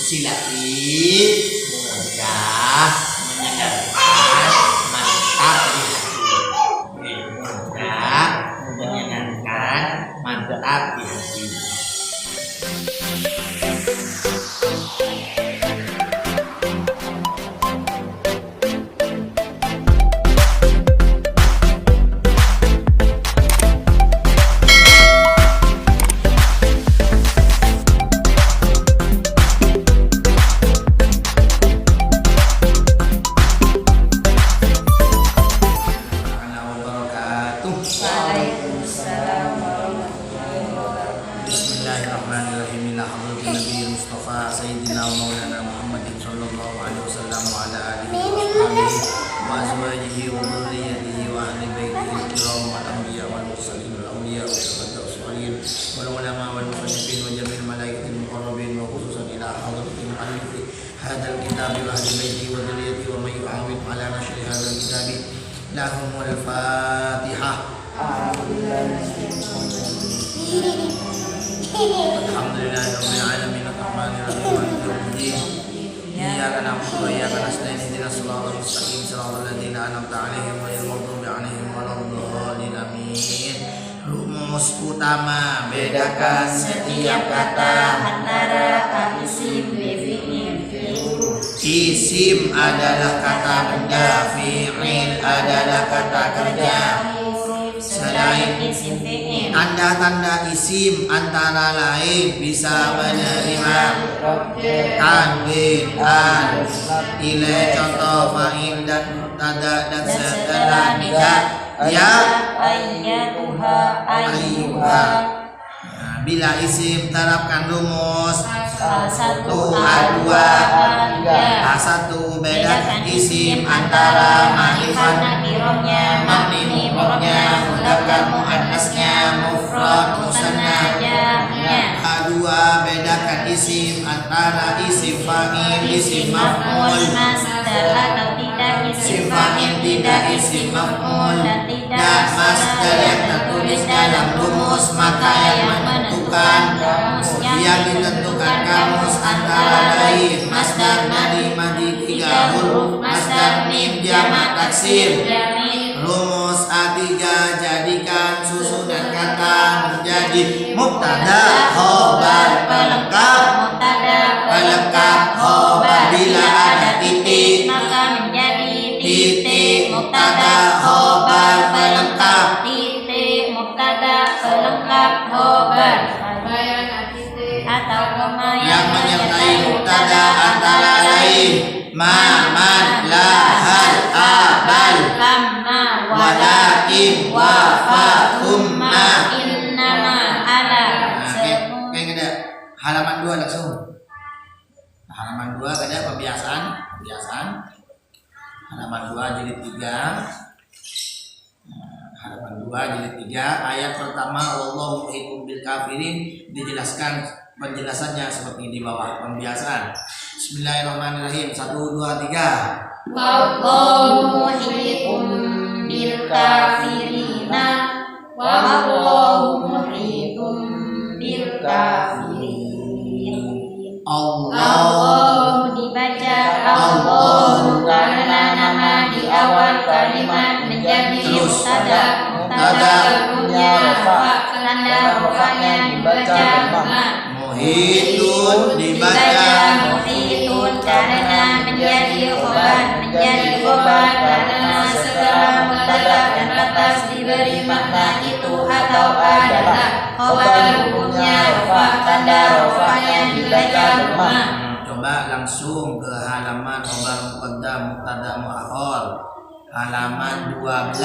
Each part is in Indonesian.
silati mudah menyenangkan mantap di hati. Mudah menyenangkan mantap di hati. Bismillahirrahmanirrahim. Ila hadratin Nabi Mustafa Sayyidina wa Maulana Muhammadin sallallahu alaihi wasallam wa ala alihi wa sahbihi wa azwajihi wa dhurriyyatihi wa ahli baitihi al-kiram wal anbiya wal mursalin wal awliya wa shuhada wa salihin wal ulama wal muqarrabin wa jami'il malaikatil muqarrabin wa khususan ila hadratil muallifi hadzal kitabi wa ahli baitihi wa dhurriyyatihi wa may yu'awwid ala nashri hadzal kitabi lahumul fatihah. Alhamdulillahirabbil alamin arrahmanir rahim maliki yaumiddin iyyaka na'budu wa iyyaka nasta'in ihdinas siratal mustaqim siratal ladzina an'amta 'alaihim ghairil maghdubi 'alaihim waladdallin amin. Rumus utama bedakan setiap kata antara isim, fi'il, huruf. Isim adalah kata benda, fi'il adalah kata kerja. Selain isim, fi'il, tanda-tanda isim antara lain bisa menerima tanwin, al, ila, contoh, fa'il dan mubtada dan setelahnya ya, ayyatuha, ayyuha. Nah, bila isim terapkan rumus Satu, dua, tiga. satu bedakan isim antara ma'rifat nakirohnya, mabni mudhofnya, mudzakkar muannasnya, mufrad musannahnya. Kedua bedakan isim antara isim fa'il, isim maf'ul, masdar atau tidak isim fa'il tidak isim maf'ul, dan masdar yang tertulis dalam rumus. Maka yang menentukan kamus antara lain masdar madi tiga huruf, masdar mim jamak taksir. Rumus A3 jadikan susunan kata menjadi mubtada khobar pelengkap, khobar bila ada titik maka menjadi titik mubtada khobar pelengkap, titik mubtada pelengkap khobar atau koma yang menyertai mubtada antara lain ma, man, la, hal, abal, lamma, walakin, wa, fa, thumma. innama, ala. Kayak ada halaman 2 langsung. Halaman 2 ada pembiasaan. Halaman 2 jilid 3. Halaman 2 jilid 3 ayat pertama wallahu muhibbul bil kafirin, dijelaskan penjelasannya seperti di bawah pembiasaan. Bismillahirrahmanirrahim. 1 2 3. Wallahu muhibbun bil kafirina wallahu muhibbun bil kafirin. Allah dibaca Allah karena nama di awal kalimat menjadi mubtada hukumnya rafa, tanda rafanya dibaca dhamma. Muhitun dibaca muhitun karena menjadi khobar karena setelah mubtada dan atas diberi makna itu atau adalah khobar hukumnya rafa, tanda rafanya dibaca dhamma. Coba langsung ke halaman khobar muqaddam mubtada muakhar halaman 12.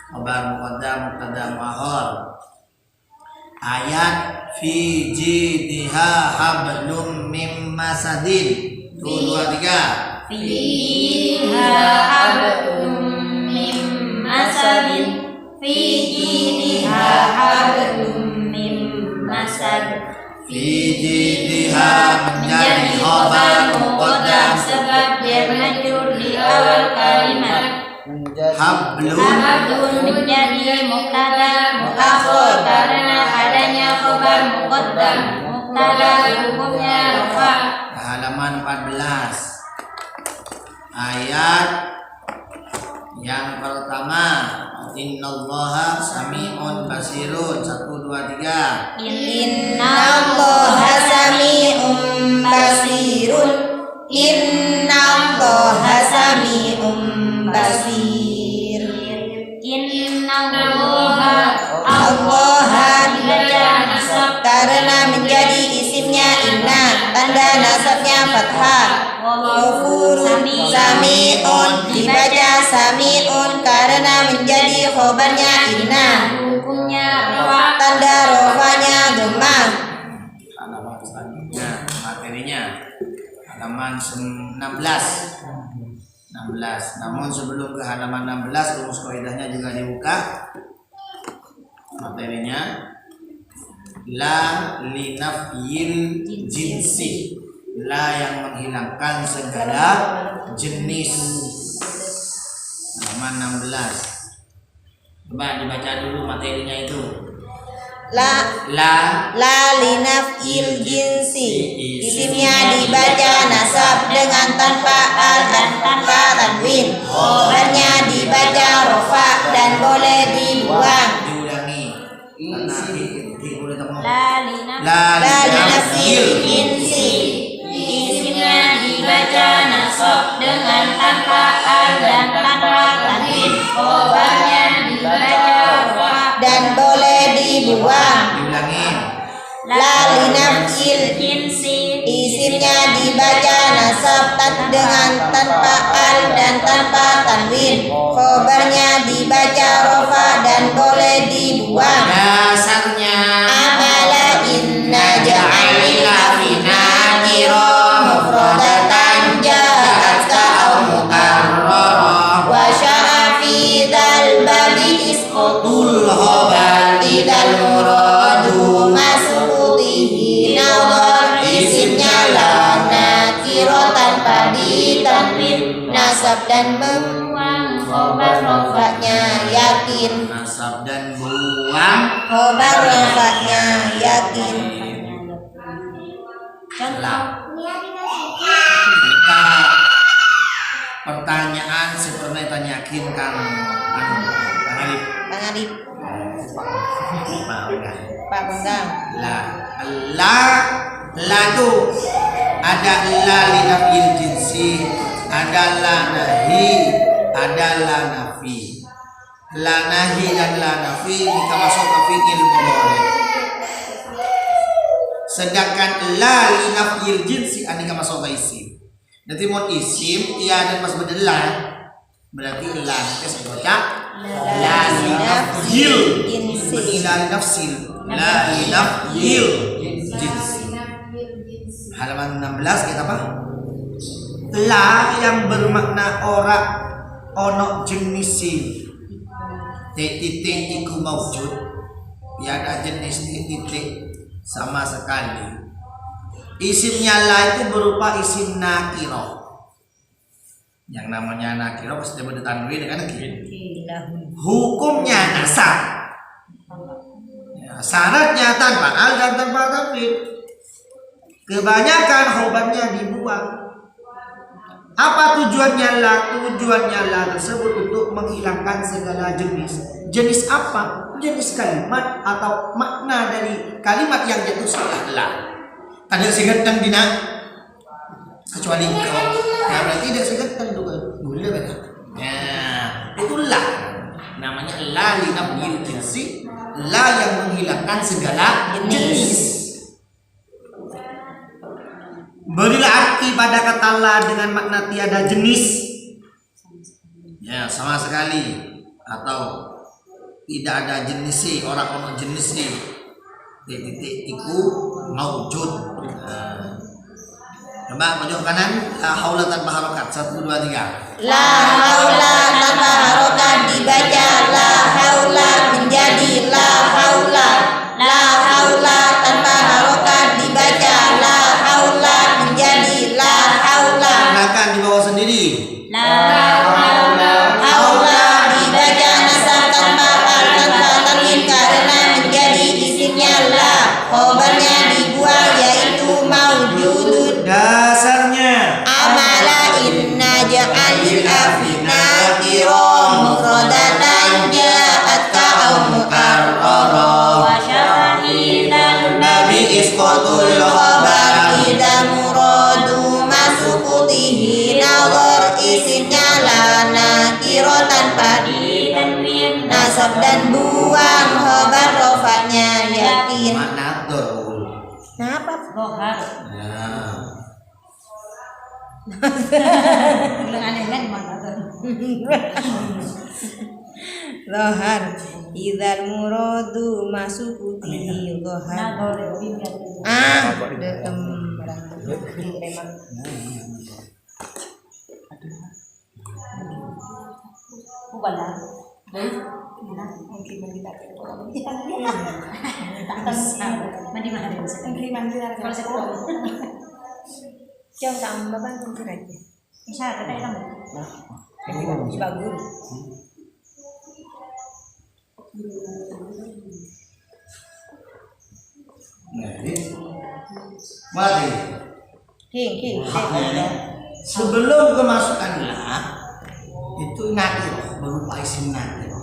Khobar muqaddam mubtada muakhar ayat fi jidha hablum mim masadin. 2 3. Fiha hablum mim masadin, fi jidha hablum mim masad. Fi jidha menjadi khobar muqaddam sebab dia majrur di awal kalimat. hablum menjadi mubtada muakhar karena adanya khobar muqaddam. Tada hukumnya rofa. Halaman 14 ayat yang pertama, innallaha sami'un basirun. 1, 2, 3. Innallaha sami'un basirun. Innallaha sami'un basir. Innallaha Allaha dibaca nasab karena menjadi isimnya inna, tanda nasabnya fathah. Ghafurun sami'un dibaca sami'un karena menjadi khobarnya inna, hukumnya rofa. tanda rofanya dhammah. Halaman selanjutnya materinya halaman 16. Namun sebelum ke halaman 16 rumus kaidahnya juga dibuka. Materinya la linafyil jinsi, la yang menghilangkan segala jenis. Halaman 16. Coba dibaca dulu materinya itu. La Linaf'il jinsi, isimnya dibaca nasab dengan tanpa al dan tanpa tanwin. Khobarnya dibaca rofa dan boleh dibuang. diulangi karena boleh temu. La Linaf'il jinsi, isimnya dibaca nasab dengan tanpa al dan tanpa tanwin. Khobarnya dibaca rofa. dan boleh dibuang. Diulangi. Linaf'il jinsi, isimnya dibaca nasab dengan tanpa al dan tanpa tanwin. Khobarnya dibaca rofa dan boleh dibuang. Dasarnya Amala inna ja'alika fina kiro mufrodatan ja'atka au mukarrara wa sya'afi dal babi isqutul khobar idal muradu masutihi nawar. Isimnya lana kiro tanpa ditanwin nasab dan membuang. Khobar rofanya yakin, nasab dan buang. khobar rofanya yakin. contoh Kita pertanyaan seperti tanyakin Kang Alif. Bang Alif, Pak Ogan. Pak Bendang. La itu ada la linafil jinsi, ada la nahi, ada la nafi. La nahi dan la nafi jika masuk ke fi'il mudhari. Sedangkan la linafil jinsi jika masuk ke isim. Nanti mau isim ia dan mas bedela berarti la nanti saya baca la linafil jinsi. la linafsil la linafil jinsi. Halaman 16 kita apa? La yang bermakna ora ono jenisi. Titik iku maujud. Tiada jenis titik sama sekali. Isimnya la itu berupa isim nakiro. Yang namanya nakiro pasti bertanwin dengan hukumnya nasab. Ya, syaratnya tanpa al dan tanpa tanwin. Kebanyakan khobarnya dibuang. Apa tujuannya la? Tujuannya la tersebut untuk menghilangkan segala jenis. Jenis apa? Jenis kalimat atau makna dari kalimat yang jatuh setelah la. Ada segetang dina kecuali kau. Ya berarti tidak segetang dulu. Boleh kan? Ya, itulah namanya la linafil jinsi, la yang menghilangkan segala jenis. Berilah arti pada kata la dengan makna tiada jenis, ya sama sekali, atau tidak ada jenis orang ono jenis titik iku maujud. Coba pojok kanan, la haula tanpa harokat. 1, 2, 3. La haula tanpa harokat dibaca la haula menjadi la haula. La haula tanpa harokat dibaca la haula menjadi la haula. Gunakan di bawah sendiri. Haula dibaca nasab tanpa al tanpa tanwin karena menjadi isimnya la. Khobarnya dibuang isqatul khabar idza muradu masukutihi nazar isimnya la nakiro tanpa tanwin nasab dan buang khabar rofanya yakin. Mana dorul? Kenapa? Lohar Ya. bilang aneh kan mana tuh Lohan idzal muradu masukutihi lohan. nagor bibir Dekem kubala deh mungkin kita mandi mana ada kalau sekolah Jom tambah bantu aja. bisa ada kamu Bagus. Mari. King. Sebelum kemasukan la itu nakirah berupa isim nakirah.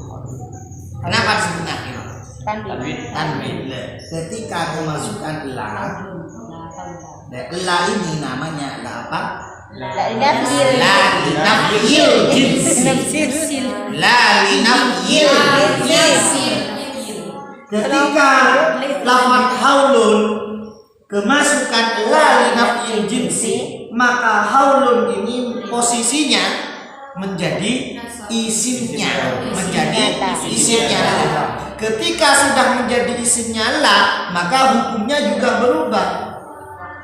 Kenapa disebut nakirah? Tanwin. Ketika kemasukan la ini namanya la apa? La linafyil jins. La linafyil jins. Ketika lafaz haulun kemasukan la linafyil jinsi, maka haulun ini posisinya menjadi isimnya, Ketika sudah menjadi isimnya la, maka hukumnya juga berubah.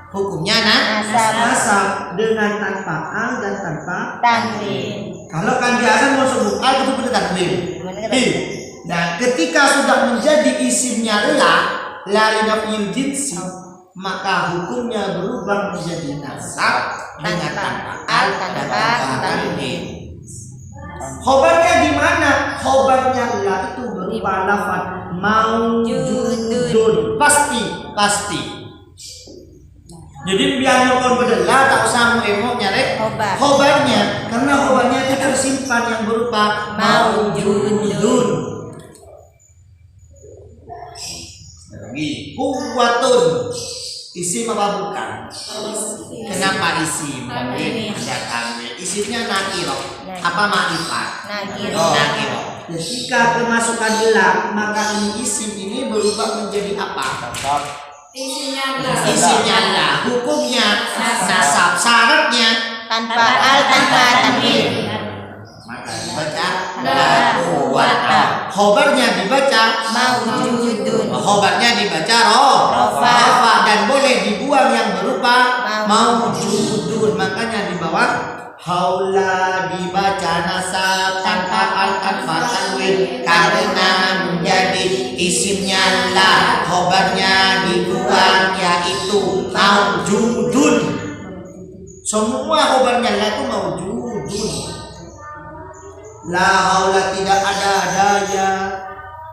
Hukumnya nasab dengan tanpa al dan tanpa Tanwin. kalau kan biasa mau sebut al itu benar tanwin. Nah, ketika sudah menjadi isimnya la linafyil jinsi, maka hukumnya berubah menjadi nasab dengan tanpa al dan tanpa tanwin. Khobarnya di mana? Khobarnya la itu berupa lafaz maujudun, pasti. Jadi biar nyokon bedela tak usah emok nyarek khobarnya, karena khobarnya itu tersimpan yang berupa maujudun. Lagi kuwatun, isim apa bukan? Kenapa isim? Ada tanwin. Isimnya nakiro. Apa makrifat? Nakiro. Ketika kemasukan la, maka ini isim ini berubah menjadi apa? Isimnya la. Hukumnya nasab. Syaratnya Tanpa al tanpa tanwin. maka dibaca la quwwata. Khobarnya dibaca Maujudun. khobarnya dibaca rofa dan boleh dibuang yang berupa maujudun. Makanya di bawah haula dibaca nasab tanpa al tanpa tanwin karena menjadi isimnya la, khobarnya dibuang yaitu maujudun. Semua khobarnya la itu maujudun. La haula tidak ada daya,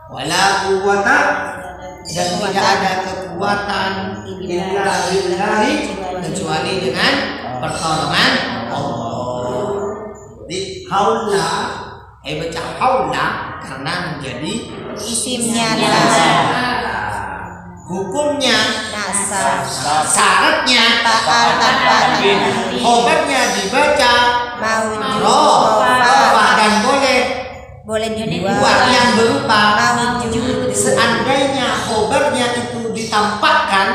wala quwwata dan tidak ada kekuatan illa billahi kecuali dengan pertolongan Allah. Di haula, baca haula karena menjadi Isimnya la. Hukumnya Nasab. syaratnya Al tanpa tanwin. khobarnya dibaca Maujud. rofa dan boleh dibuang. yang berupa Maujud. seandainya khobarnya itu ditampakkan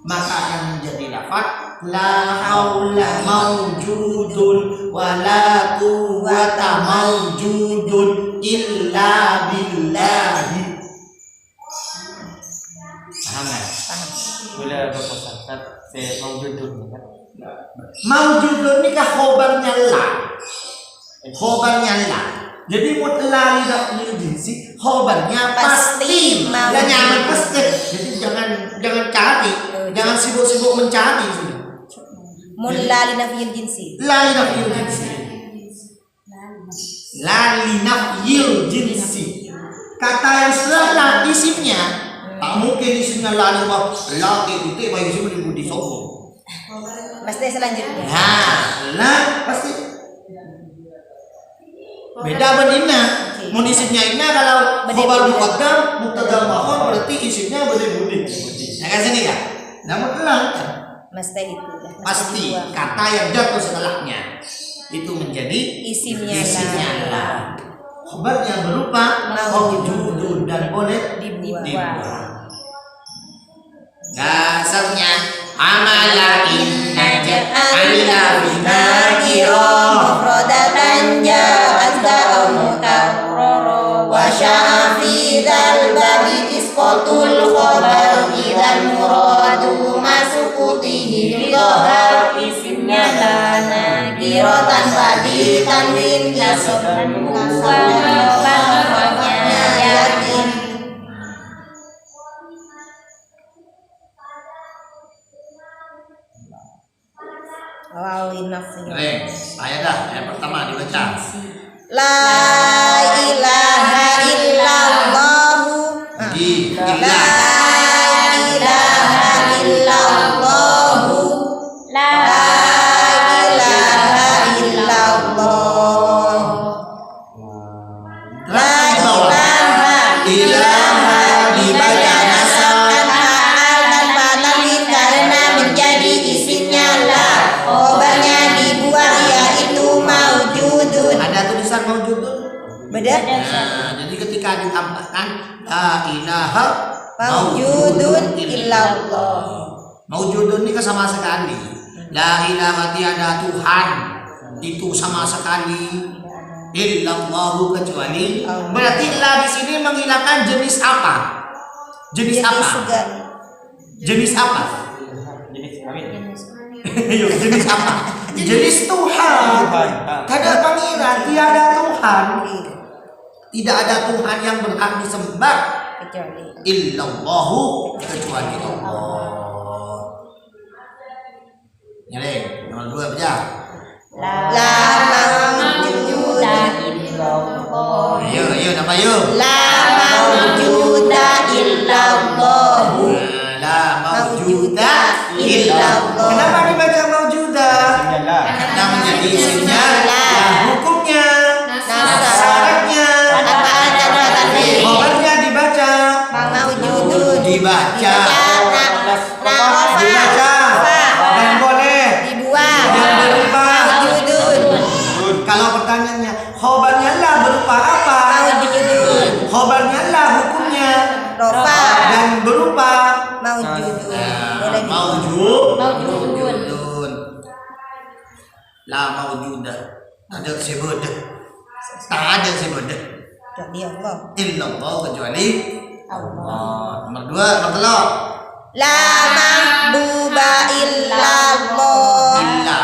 maka akan menjadi lafaz la haula maujudun wala quwwata maujudun illa billahi. Paham nggak? Boleh berpesan saya maujudun kan? Maujudun ini kah khobarnya la? Khobarnya la. Jadi mutlali lil jinsi khobarnya pasti. Dan nyaman pasti. Jadi jangan cari, jangan sibuk-sibuk mencari sudah. Mulla linafiyil jinsi. La linafyil jinsi. La linafyil jinsi. Kata yang setelah la isimnya tak mungkin isimnya la laki itu bagi isim di sopo. Pasti selanjutnya. Nah, la pasti beda bedina. Mun isimnya ina kalau khobar muqaddam mubtada muakhar berarti isimnya budi. Ya kan sini ya. Namun elang Mesti itu dah. pasti dua. kata yang jatuh setelahnya itu menjadi Isimnya la. Khabarnya berupa maujudun dan boleh dibuang. Dasarnya amala inna ja'alna binakiro mufradatan ja'at mukarrara wa sya'a fi dzal babi isqatul khabar idzal muradu masukutihi ghahar isimnya lana kiratan badi tanwin kasab khabarnya yakin. Lawi nafsi. Reng, saya dah yang pertama dibaca. La ilaha illallah. Di La ilaha illallah. La ilaha illallah. La ilaha dibaca nasab tanpa tanwin karena menjadi isimnya la. Khabarnya dibuang yaitu maujudun. Ada tulisan maujudun. Beda. Nah, jadi ketika ditambahkan la ilaha Maujudun illallah. Maujudun ini kan sama sekali. La ilaha tiada Tuhan itu sama sekali. Illallahu kecuali. Berarti la di sini menghilangkan jenis apa? Jenis apa? Jenis apa? Jenis kami. Yuk, jenis apa? Jenis Tuhan. Tidak pangeran, tiada Tuhan. Tidak ada Tuhan yang berhak disembah Kecuali illallahu kecuali Allah. Nyeleng, nomor 2 baca. la mawjuda illallah. Ayo, nama yuk. La mawjuda illallah. La maujuda illallah. illallah. Kenapa dibaca maujuda? Karena menjadi isimnya la hukumnya syaratnya khabarnya dibaca dibaca dan boleh dibuang dan berupa maujudun. kalau pertanyaannya khabarnya lah berupa apa? Khabarnya lah hukumnya Rofa dan berupa maujudun. Boleh maujudun la maujudah ada sebut tak ada sebut kecuali Allah. illallah kecuali Allah. Nomor 2 nomor 3 La mahbuba illallah. illa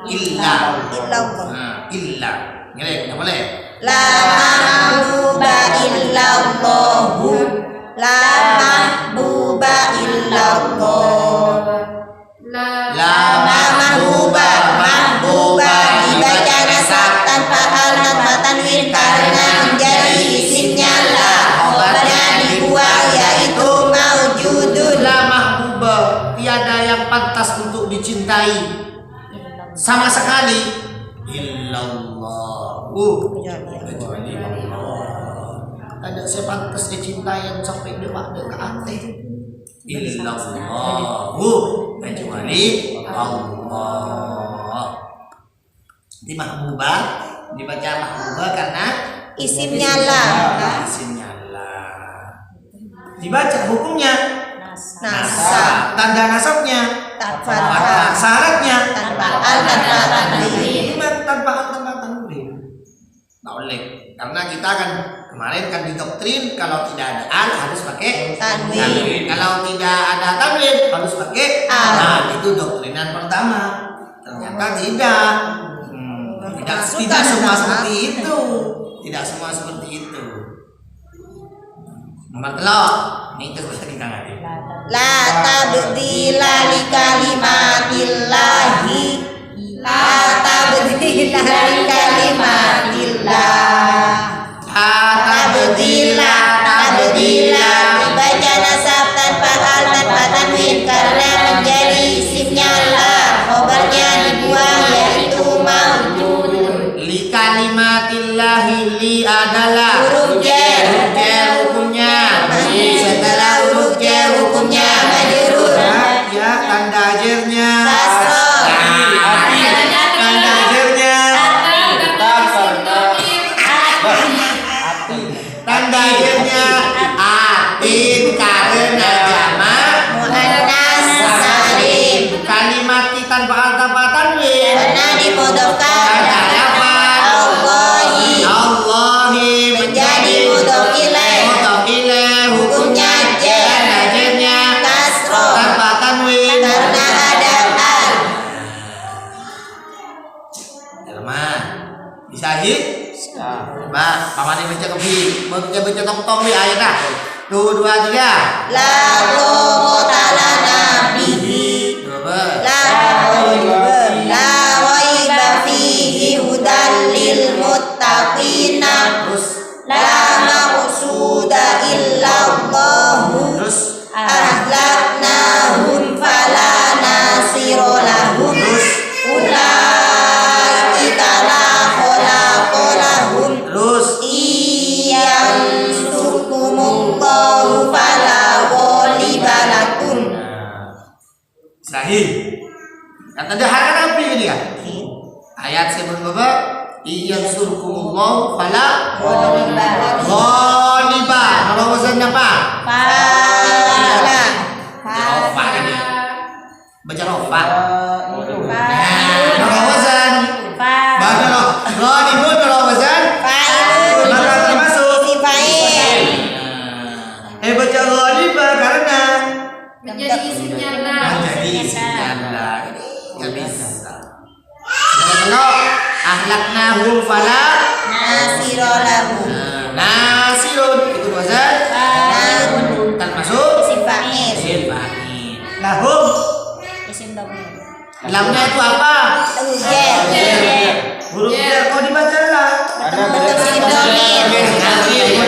Illallah. illa ngerti enggak boleh La mahbuba illallah. La mahbuba illallah. la Mahbuba dibaca nasab tanpa hal tanpa tanwin karena menjadi isimnya la. Khabarnya dibuang yaitu maujudun. la mahbuba tiada yang pantas untuk dicintai sama sekali illallah kecuali Allah. Ada sepantas dicintai yang sampai demak dekat illallah kecuali Allah. Di mahbubah dibaca mahbubah karena Isimnya la. isimnya la. Dibaca hukumnya Nasab tanda nasabnya tanpa syaratnya tanpa al tanpa tanwin. tanpa tanwin. Nggak boleh karena kita kan kemarin kan didoktrin kalau tidak ada al harus pakai Tanwin. kalau tidak ada tanwin harus pakai Al. nah itu doktrinan pertama ternyata tidak tidak semua seperti itu nomor telok ini terus lagi nggak La tabdila li kalimatillahi. La tabdila li kalimatillah. Tabdila dibaca nasab tanpa hal tanpa tanwin karena menjadi isimnya la. Khabarnya dibuang yaitu maujudun. li kalimatillahi li adalah Huruf jar. hukumnya Setelah huruf jar isimnya majrur. Ya, tanda ajarnya. Kasro. Tanda ajarnya. Tanda ajarnya. Atin karena jamak. Muannas salim. Kalimati tanpa alta tanwin. Karena dimudofkan. Tanda apa? Allahi. Allahi Menjadi mudhof ilaih. mudhof ilaih. Hukumnya jar. Tanda ajarnya. Kasro. Tanpa tanwin. Karena ada al. Teman, bisa Haji? Mbak, pamane baca kebi, baca tong-tong di ayat dah. 2, 2, 3. La mutalana bihi. Coba. La raiba fihi hudan lil muttaqina. Terus, La maqsuda illallahu. terus, Ahlaknahum fala nasira lahum. Ulaika la khalaqa lahum. terus. Iyang surkumullahu fala ghaliba lakum. Sahih. Yang tadi harga apa ini ya? Ayat sebelum Bapak, iyang surkumullah fala ghaliba. Kalau wazannya apa? Fala. Rofa ini. Baca rofa. Fa'ilun. Kalau wazan, baca roh. Ghalibun kalau wazan. Fa'ilun. Maka termasuk. Si fa'il. Baca ghaliba karena Menjadi isimnya lah. menjadi isinya lah. Nggak bisa. Kalau ahlaknahum fala Nasira lahum. nasirun itu wazan. Fa'ilun. Termasuk Si fa'il. isim fa'il. Lahum Isim dhamir. lamnya itu apa? Ujar. Huruf jar kau dibaca lah. Bentuk isim dhamir.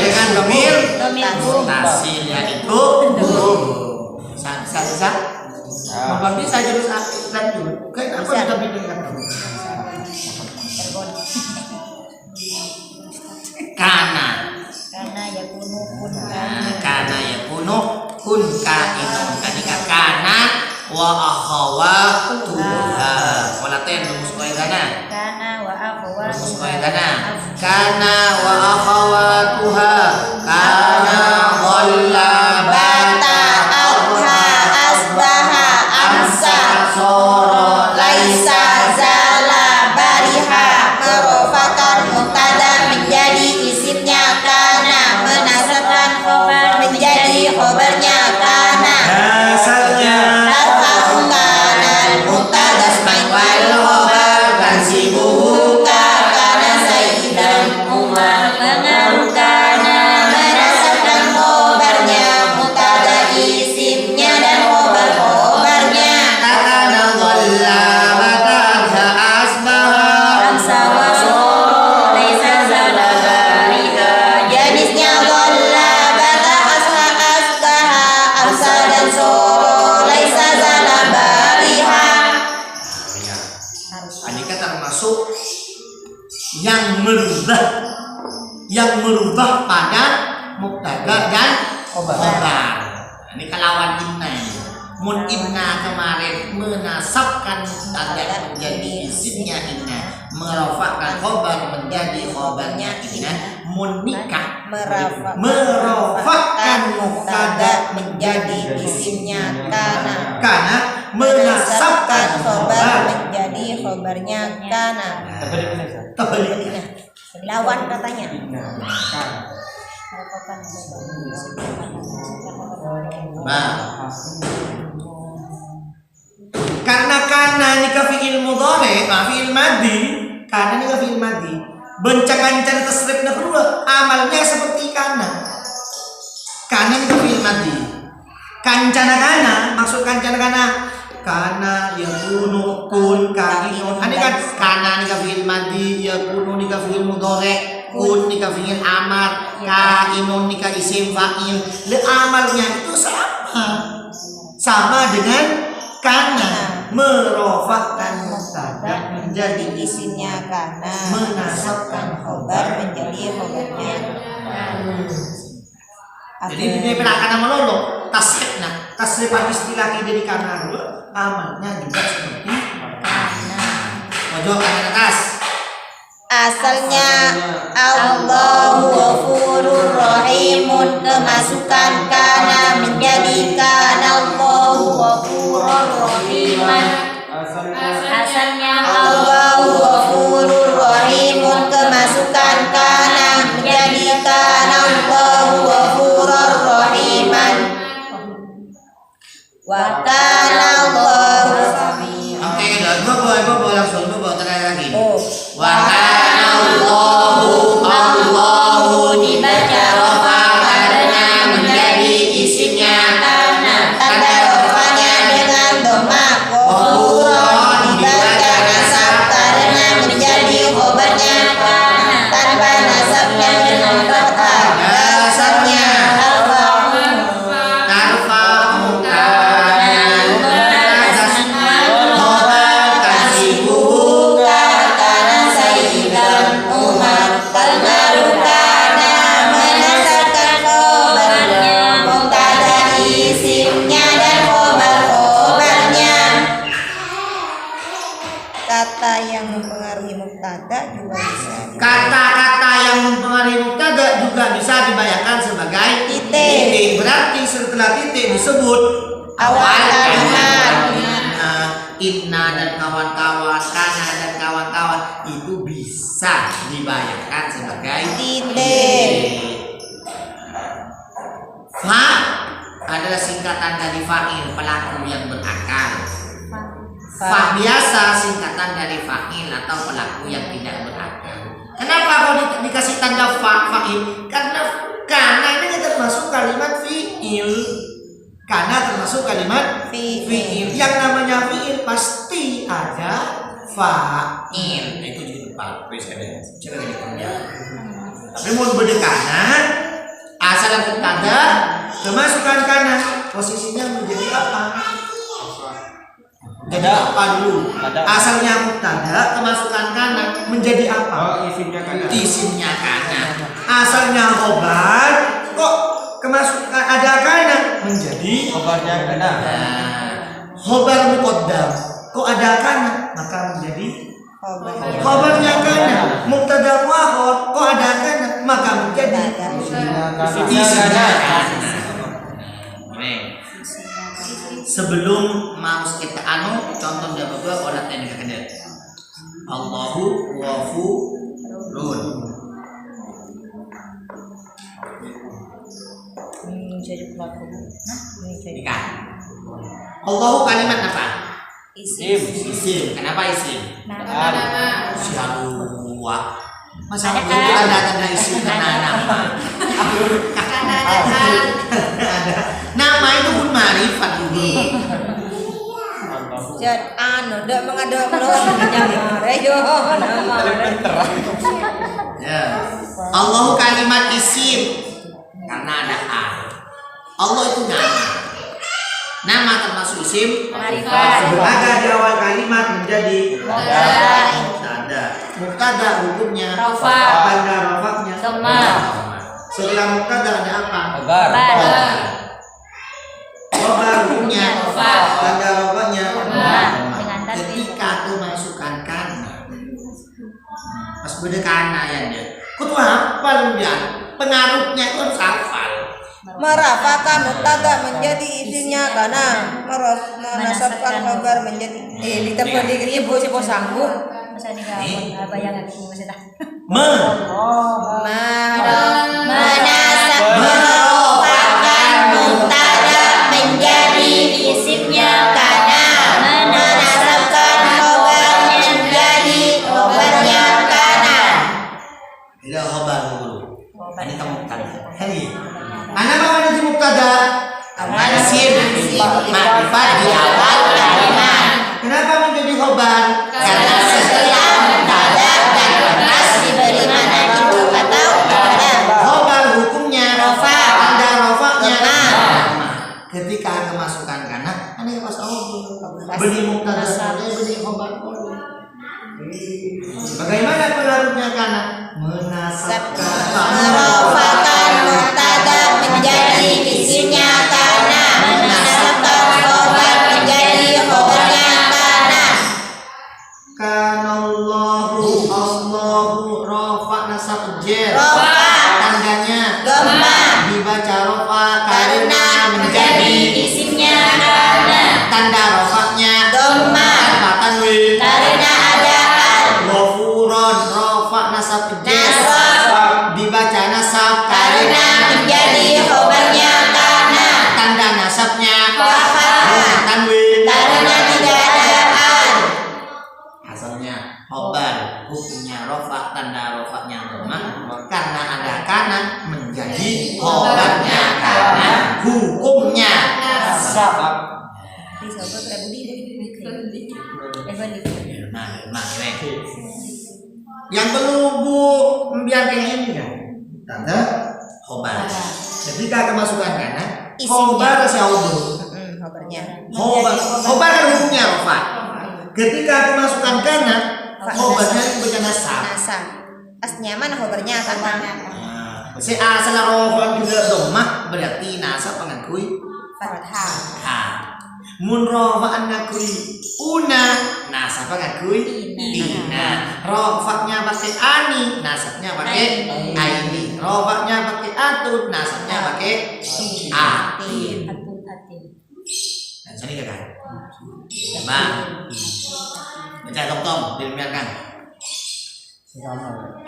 Dengan domir Dhamir hum. tasilnya itu hum. Bisa. Bapak bisa jurus lanjut. Kenapa kita bidangkan dulu? Kana. Karena yakunu kun Kana yakunu kun kainun. Ketika kana wa akhawatuha. Wala ten rumus qaidana. Kana wa Rumus akhawatuha. qaidana. Kana wa akhawatuha. Kana dhalla Bata adha asbaha amsa soro laisa zala bariha merofakan mubtada menjadi isimnya kana menasabkan khobar menjadi khobarnya kana asalnya tarfa'u kana al-mubtada ismail wal khobar tansibuhu kana sayyidan umar mengaruh kana menasabkan khobarnya mubtada isimnya dan khobar khobarnya kana dhalla batadha asbaha Amsa wa soro laisa zala bariha jenisnya dhalla bata asha asbaha amsa dan soro laisa zala bariha. Andika termasuk yang merubah pada mubtada dan khobar. Ini kelawan inna. Mun inna kemarin menasabkan mubtada menjadi isimnya inna, merofakkan khobar menjadi khobarnya inna. Mun nikah merofakkan mubtada menjadi isimnya kana karena menasabkan khobar khobar. menjadi khobarnya kana Kebalik. lawan katanya Nah, karena nikah fi'il mudhari, fi'il madhi, karena nikah fi'il madhi, bencangan-bencangan tasrif kedua, amalnya seperti kana nikah fi'il madhi. Kancana maksud kancana kana yakunu kun kainun. Ini kan kana nikah fi'il madhi, yakunu nikah fi'il mudhari, kun nikah fi'il amar, kainun nikah isim fa'il. Le amalnya itu sama dengan kana merofakkan mubtada menjadi isimnya kana menasabkan khobar menjadi khobarnya jadi ini pernah kana melolong tasrifan istilah dari kana amalnya juga seperti kana. Ojo kana atas. Asalnya Allahu Ghafurur Rahimun, kemasukan kana menjadi kana Allahu Ghafurur Rahiman. Asalnya Allahu Ghafurur Rahimun, kemasukan kana menjadi kana Allahu Ghafurur Rahiman. Wa kana Allahu Sami'an. Oke, bobo langsung bobo terakhir lagi. Wa Allahu dibaca rofa karena menjadi isimnya kana. Tanda rofanya dengan doma. Ghafurur dibaca nasab karena menjadi khobarnya kana. Tanpa nasabnya dengan fathah. Nasabnya kata yang mempengaruhi mubtada juga bisa. Kata-kata yang mempengaruhi mubtada juga bisa dibayangkan sebagai titik. Berarti setelah titik disebut Awal kalimat. Inna dan kawan-kawan, kana dan kawan-kawan itu bisa dibayangkan sebagai Titik. Fa adalah singkatan dari fa'il, pelaku yang berakal. Fa biasa singkatan dari fa'il atau pelaku yang tidak berakal. Kenapa kalau dikasih tanda fa'il? Karena kana ini termasuk kalimat fi'il. Kana termasuk kalimat fi'il. Yang namanya fi'il pasti ada fa'il. Itu jadi depan. Coba diperlihatkan. Tapi mau berdekana, asal mubtada kemasukan kana, posisinya menjadi apa? Jadi apa dulu? Asalnya mubtada kemasukan kana menjadi apa? Isimnya kana. Asalnya khobar kok kemasukan ada kana menjadi Khobarnya kana. Khobar muqaddam kok ada kana maka menjadi khobarnya kana. Mubtada muakhar kok ada kana maka menjadi isimnya kana. Sebelum mau kita contoh dia berdua orang teknik kedua. Allahu ghafurun. Jadi pelaku. Ikan. Allahu kalimat apa? Isim. Kenapa isim? Nama. Sialua. Masa ada tanda isim karena nama? Karena ada. Nama itu pun marifat dulu. Jad dak mengadap melon jamar. Ayo nama. Ya. Allahu kalimat isim karena ada a. Allah itu nama. Nama termasuk isim. Marifat. Ada di awal kalimat menjadi Mubtada. Mubtada hukumnya Rafa. tanda rafa'nya Dhamma. Setelah mubtada ada apa? Khobar. Khobar hukumnya Rafa. tanda rafa'nya Dhamma. Dengan tanwin. ketika aku masukkan kana pas beda kana ya dia aku tuh hafal dia pengaruhnya itu harus hafal. Merafakan mubtada menjadi isimnya kana. Menasabkan khabar menjadi ditelepon di ibu si bos sanggup. Masa ini gak bayangan ini maksudnya. Merafakan mubtada menjadi isimnya kana. Menasabkan khabar menjadi khabarnya kana. Tidak khobar dulu. Ini kamu mubtada. Hei. Mana mau nanti mubtada? Awal Isim ma'rifat di awal kalimat. Kenapa menjadi khobar? Karena setelah mubtada dan lepas diberi mana itu atau khabar. khobar hukumnya Rafa. tanda rafa'nya Dhamma. ketika kemasukan kana ini pas beli mubtada saja beli khobar. Bagaimana pengaruhnya kana? Menasabkan Merafakan mubtada menjadi isimnya kana. sobat budi Nah, yang perlu Bu membiarkan ini kan, tante khobar. Ketika kemasukan kanan, khobar syaudu. Khobar kan hukumnya rofa. Ketika kemasukan kanan, khobarnya itu nasab. Asnya mana khobarnya kata? Si asal rofa juga domah berarti nasab mengakui fathah. Mun rofa ngakui una, nasab ngakui ina. Rofaknya pakai ani, nasabnya pakai aini. Rofaknya pakai atun, nasabnya pakai atin. Dan sini kan? Coba baca tong-tong, dibiarkan.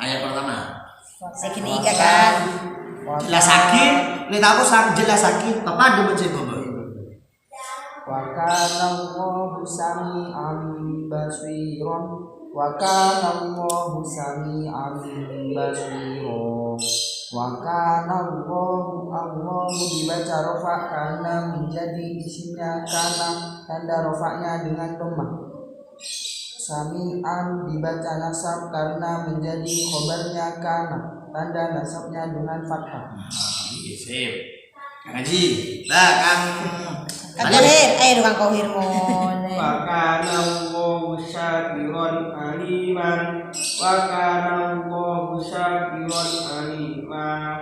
Ayat pertama. Sekini kan? Jelas sakit, lihat aku jelas sakit. Papa ada baca bapak. Wa kana Allahu sami'an basiran wa kana Allahu sami'an basiran wa kana Allahu dibaca rofa karena menjadi isinya kana tanda rofanya dengan dhammah. Sami'an dibaca nasab karena menjadi khobarnya kana tanda nasabnya dengan fathah. Sip. Kang Haji, lah Kang Ayo tukang kohir mon. Wa kana Allahu syakiran aliman wa kana Allahu syakiran aliman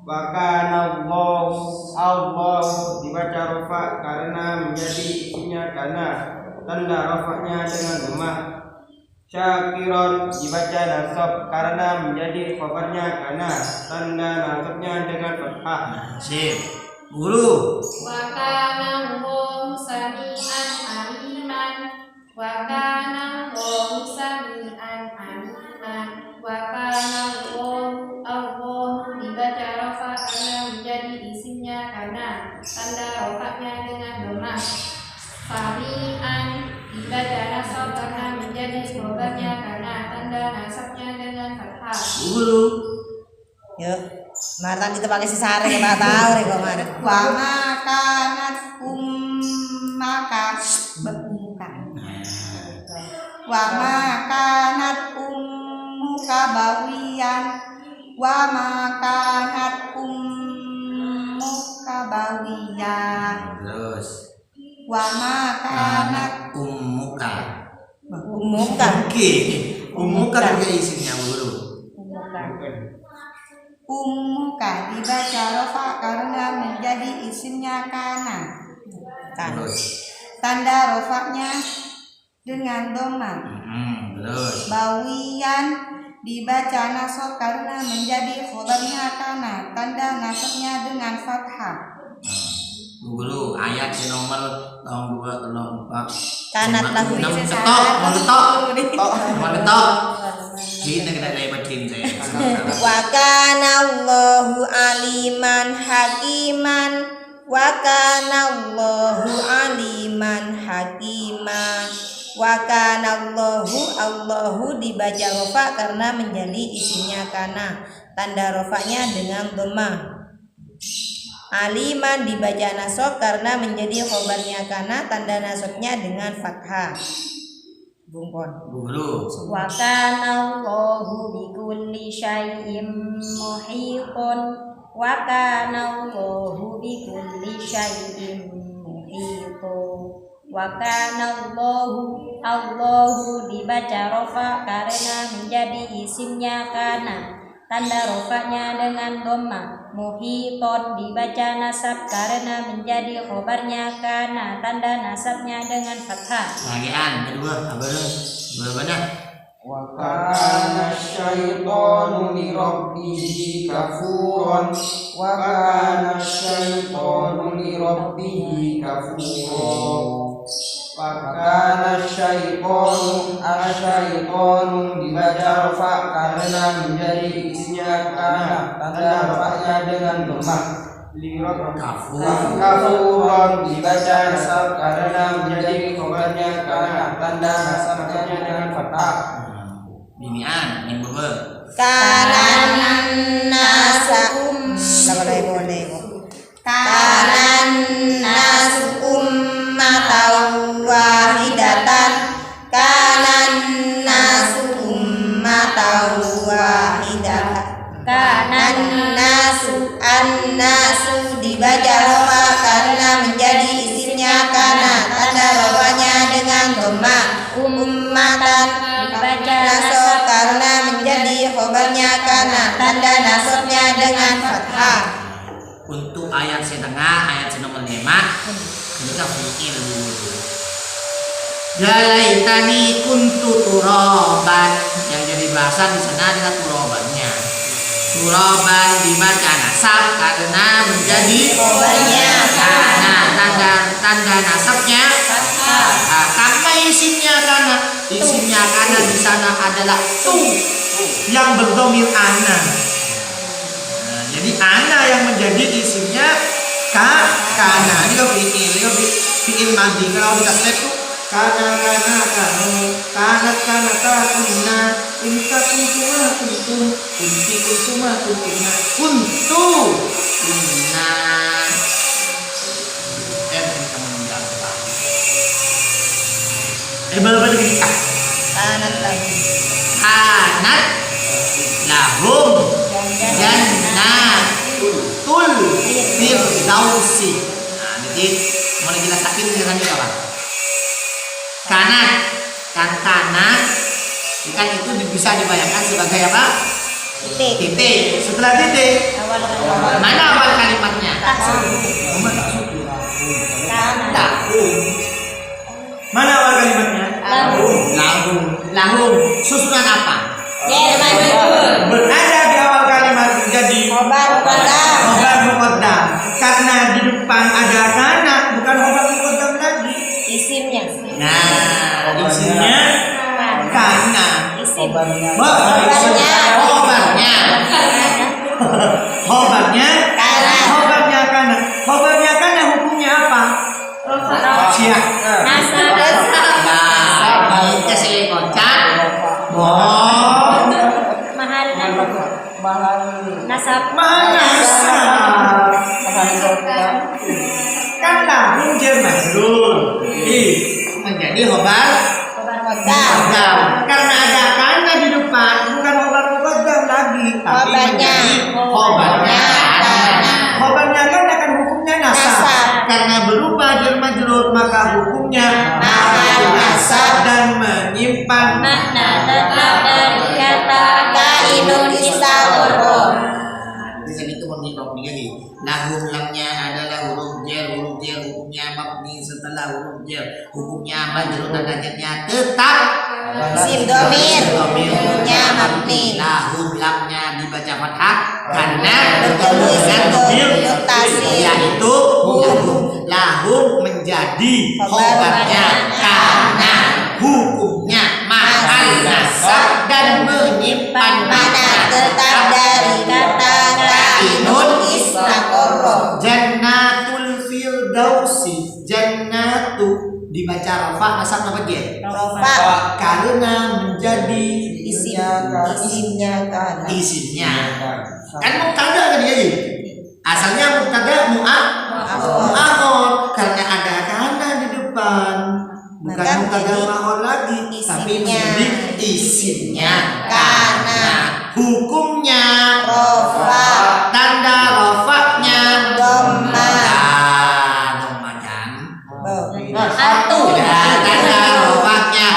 wa kana Allah dibaca rofa karena menjadi isinya kana tanda rofanya dengan dhammah. Syakiran dibaca nasab karena menjadi khabarnya kana tanda nasabnya dengan fathah. Sip. Guru. Wa kana Allahu sami'an aliman wa kana Allahu sami'an aliman wa kana Allahu dibaca rafa karena menjadi isimnya karena tanda rafanya dengan dhammah. Sami'an dibaca nasab karena menjadi khobarnya karena tanda nasabnya dengan fathah. Guru. Yuk, Martan kita pakai sesare kita tahu deh kok mana. Wa makanat ummaka bermuka. Wa makanat ummuka bawiyan. Wa makanat ummuka bawiyan. Terus. Wa makanat Ummuka. ummuka. Ummuka juga isinya guru. Ummuka dibaca rofa karena menjadi isimnya kana. Terus. Tanda rofaknya dengan dhammah. Terus. Bawiyan dibaca nasab karena menjadi khobarnya kana. Tanda nasabnya dengan fathah. Guru ayat si nomor tahun 2 Kanat lahu Ketok. Ini kita dari batin saya. Wa kana Allahu aliman hakiman. Wa kana Allahu aliman hakiman. Wa kana Allahu dibaca rofa karena menjadi isinya kana. Tanda rofanya dengan dhammah. Aliman dibaca nasab karena menjadi khobarnya kana. Tanda nasabnya dengan fathah. Bungkon. Guru. Wa kana Allahu bikulli syai'in muhitun wa kana Allahu bikulli syai'in muhitun wa kana Allahu dibaca rofa karena menjadi isimnya kana. Tanda rofanya dengan dhammah. Muhiton dibaca nasab karena menjadi khobarnya kana. Tanda nasabnya dengan fathah. Bagian kedua apa dong? Berapa? Wa kana syaitanu li rabbih kafuran wa kana syaitanu li rabbih kafuran wa kana syaitanu dibaca rafa karena menjadi isinya kana tanda rafanya dengan dhammah. Kafuran dibaca nasab karena menjadi khobarnya kana tanda nasabnya dengan fathah. Binian yang berapa? Kanan nasa boleh kanan nas umma ummatan wahidatan kanan nasu ummatan wahidatan kanan nasu an-nasu dibaca rofa karena menjadi isimnya kana tanda rofanya dengan dhamma ummatan dibaca nasab karena menjadi khobarnya kana tanda nasabnya dengan fathah. Untuk ayat setengah, ayat nomor 5 kita fikir dulu. Jalaitani kuntu turaban, yang jadi bahasa di sana adalah turabannya. Turaban dibaca nasab karena menjadi Khobarnya karena tanda nasabnya fathah. karena isimnya karena di sana adalah tu yang berdomir ana. Jadi ana yang menjadi isimnya kana. Ini kan fiil madi. Kalau kita slide tuh kana kunna inta kuntum kunti kuntuma kuntunna kuntu kunna. Balik lagi. Kanat lagi Kanat lahum jannatul firdausi. Nah, jadi mau dijelasin dengan apa? Kanat kan itu bisa dibayangkan sebagai apa? Titik. Setelah titik, mana awal kalimatnya? Mana awal kalimatnya? Lahum. Susunan apa? Berada di awal kalimat menjadi khobar muqaddam. Karena di depan ada kana, bukan khobar muqaddam lagi. isimnya Nah, isinya kana. isim Khobarnya kana hukumnya apa? Siap. Kita sih kocak. mahal nasab Kan lahum jar majrur. Menjadi khobar muqaddam. Karena ada kana di depan, bukan khobar muqaddam lagi, tapi menjadi khobarnya kana. Khobarnya kana kan hukumnya nasab. Karena berupa jar majrur maka hukumnya mahal nasab dan menyimpan makna tetap dari kata kainun istaqarra. Di sini itu menghidupkan lagi. Lahum lamnya adalah huruf jar hukumnya mabni setelah huruf jar hukumnya majrur tandanya tetap Isim domir hukumnya mabni. Lahum lamnya dibaca fathah karena bertemu isim domir mutasi yaitu lahum menjadi khobarnya karena hukumnya mahal nasab dan menyimpan mana tetap dari kata kainun istaqarra. Jannatul firdausi. Jannatu dibaca rafa nasab apa dia? Rofa Karena menjadi isimnya kana isimnya. Kan mubtada kan dia ini. Asalnya mubtada mu'akhir karena ada kana di depan. Bukan Maka mubtada menjadi mu'akhir lagi, tapi isimnya. menjadi isimnya Kana. Hukumnya rofa tanda rofaknya dhamma domajan. atu Tanda rofaknya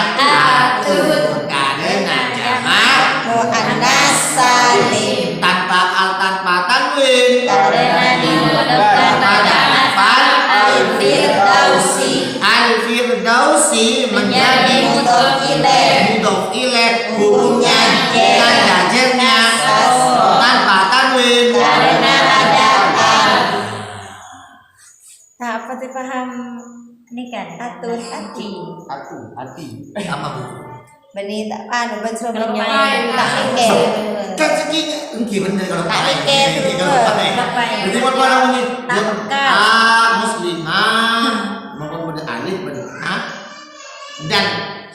karena jamak muannas salim tanpa al tanpa tanwin karena dimudahkan pada lafal al-firdausi al-firdausi menjadi mudhof ilaih hukumnya tanda jernya tanpa tanwin karena ada al. Nah, apa tuh paham ini kan atun hati apa bu? Beni tak anu bencro Kalau tak main, pikir. Kan sekinya gimana kalau Tak pakai pikir ini dulu. kalau pakai jadi mau orang ini Tak pekat. muslimah maupun pada alif pada dan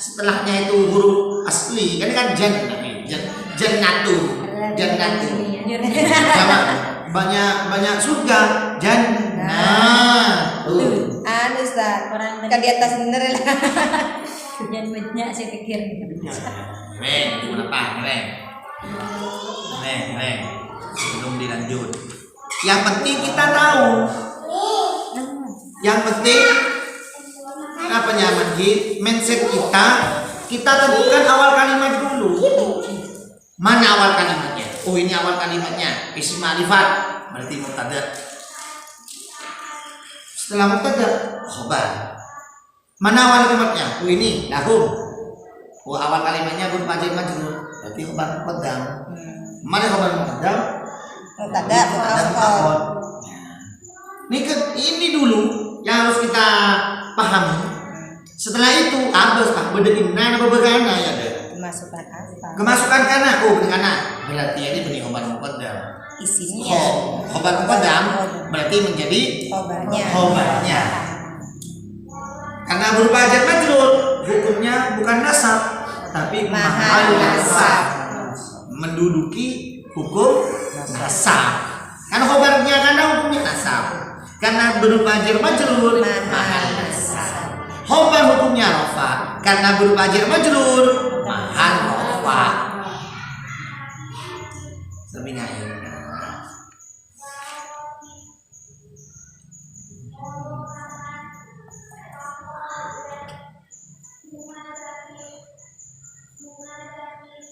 setelahnya itu huruf asli kan jannatu sama banyak surga jannatu Anu Ustaz, Orang kan di atas bener lah. Jangan banyak saya pikir. Reng, kenapa? Reng. Sebelum dilanjut. Yang penting kita tahu. Yang penting apa nyaman mindset kita tentukan awal kalimat dulu. Mana awal kalimatnya? Oh ini awal kalimatnya. Isim ma'rifat berarti mubtada. Setelah mubtada khobar. Mana awal kalimatnya? Oh ini lahum. Oh awal kalimatnya berupa jar majrur berarti khobar muqaddam. Mana khobar muqaddam? Mubtada muakhkhar. Ini dulu yang harus kita pahami. Setelah itu abas pak bedain apa begana ya deh. Kemasukan apa? Kemasukan kana, oh kana. Berarti ini benih khobar muqaddam. Isinya. Khobar muqaddam berarti menjadi khobarnya. Karena berupa jar majrur, hukumnya bukan nasab tapi mahal nasab. Menduduki hukum nasab. Karena khobarnya karena hukumnya nasab. Karena berupa jar majrur mahal nasab. Khobar hukumnya rafa. Karena berupa jar majrur mahal rafa. Sebenarnya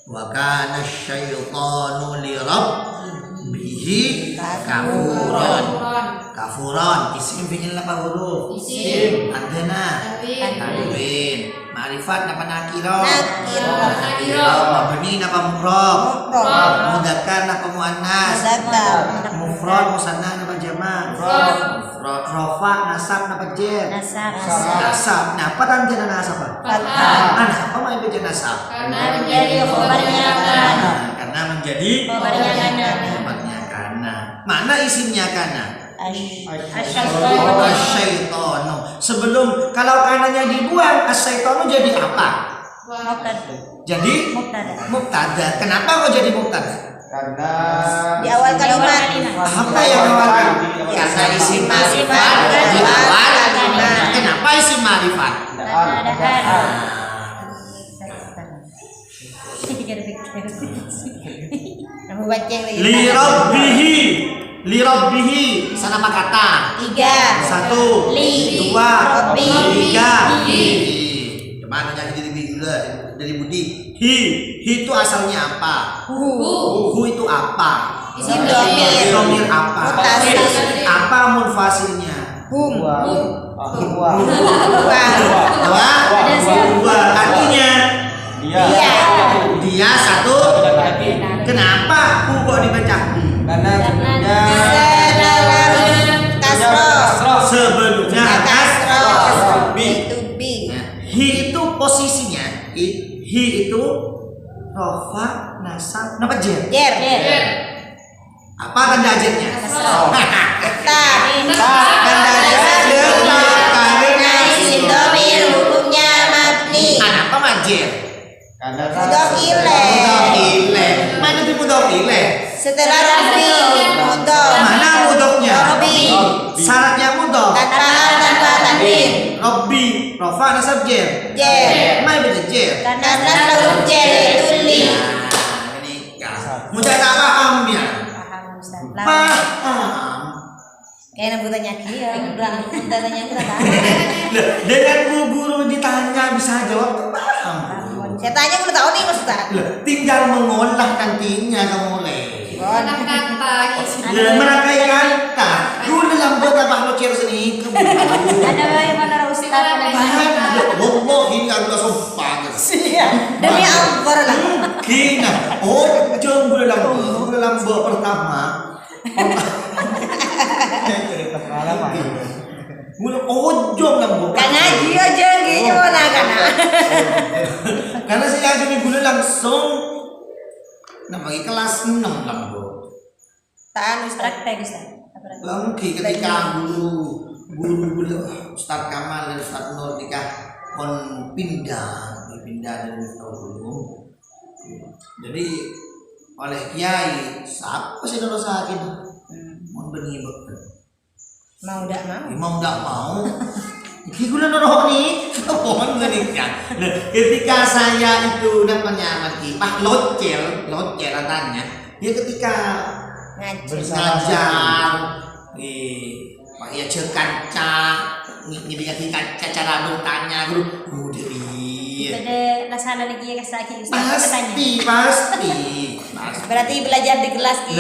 wa kana asyaitanu li rabbihi kafuran isim fi'il apa huruf adana tanwin ma'rifat apa nakira mabni apa mufrad mudzakkar apa muannas mufrad musanna apa jamak rafa nasab apa jar nasab nah apa tanda nasab apa mau baca nasab Karena menjadi khobarnya kana. karena menjadi khobarnya kana. Mana isimnya kana? Asyaitonu. Sebelum kalau kananya dibuang, asyaitonu jadi apa? Jadi mubtada. Kenapa kok jadi mubtada? Karena Di awal kalimat. Apa yang awal kalimat? Karena isim ma'rifat di awal kalimat. Kenapa isim ma'rifat? Kamu baca yang lagi. Li rabbihi sana apa kata? 3 1 Li 2 Rabbi 3 Gimana jadi dari Budi? Hi itu asalnya apa? Hu itu apa? Isim dhamir. Dhamir apa? Mutasil. Apa munfasilnya? Hum. Dua. Dua. Artinya dia satu. Kenapa hu kok dibaca? Karena sebelumnya Sebelumnya kasroh. bi. Itu bi. Hi itu posisinya. Hi itu rofa nasab napa jar? Jer. Apa tanda ajarnya? Tetap. Tanda ajarnya Karena isim dhamir hukumnya mabni. apa majer? karena Mudhof ilaih. Mana di mudhof ilaih? Setelah rabbi mudhof. Mana mudhofnya? Rabbi. Syaratnya mudhof. Tanpa tanpa tanwin. Rabbi, rofa nasab jar. Jer. Mana beda jar? Karena huruf jer itu li. Mudah tak paham ya? Paham Ustaz. Paham. Kayak nabutanya kia, udah tanya kita tahu. Dengan guru ditanya bisa jawab paham. Saya tanya udah tahu nih Mas Ustaz. Tinggal mengolah nantinya kamu boleh. Ada Merakai kata. Gula lambot apa lo cer sini ke bagaimana Ustaz? Allah ini agak sopan. Demi Allah lah. Kina, jom gula lambot pertama. Gula jom lambot. Kan ngaji aja gitu mana kana. Karena saya ngaji gula langsung namanya kelas 6 lambot. Tahan Ustaz. Praktek Ustaz. Mungkin ketika guru Ustaz Kamal dan Ustaz Nur nikah pindah dari Miftahul. Jadi oleh kiai siapa sih dosa sakit mau benih Mau tidak mau. Mau nggak mau. Iki gula noroh nih, pohon menikah. Nah, ketika saya itu namanya mati, Pak locel katanya. Dia ketika ngajar, Pak ya kaca, ngidenya kaca cara bertanya, guru, iya. Ada rasanya lagi ya kasih Pasti. Berarti belajar di kelas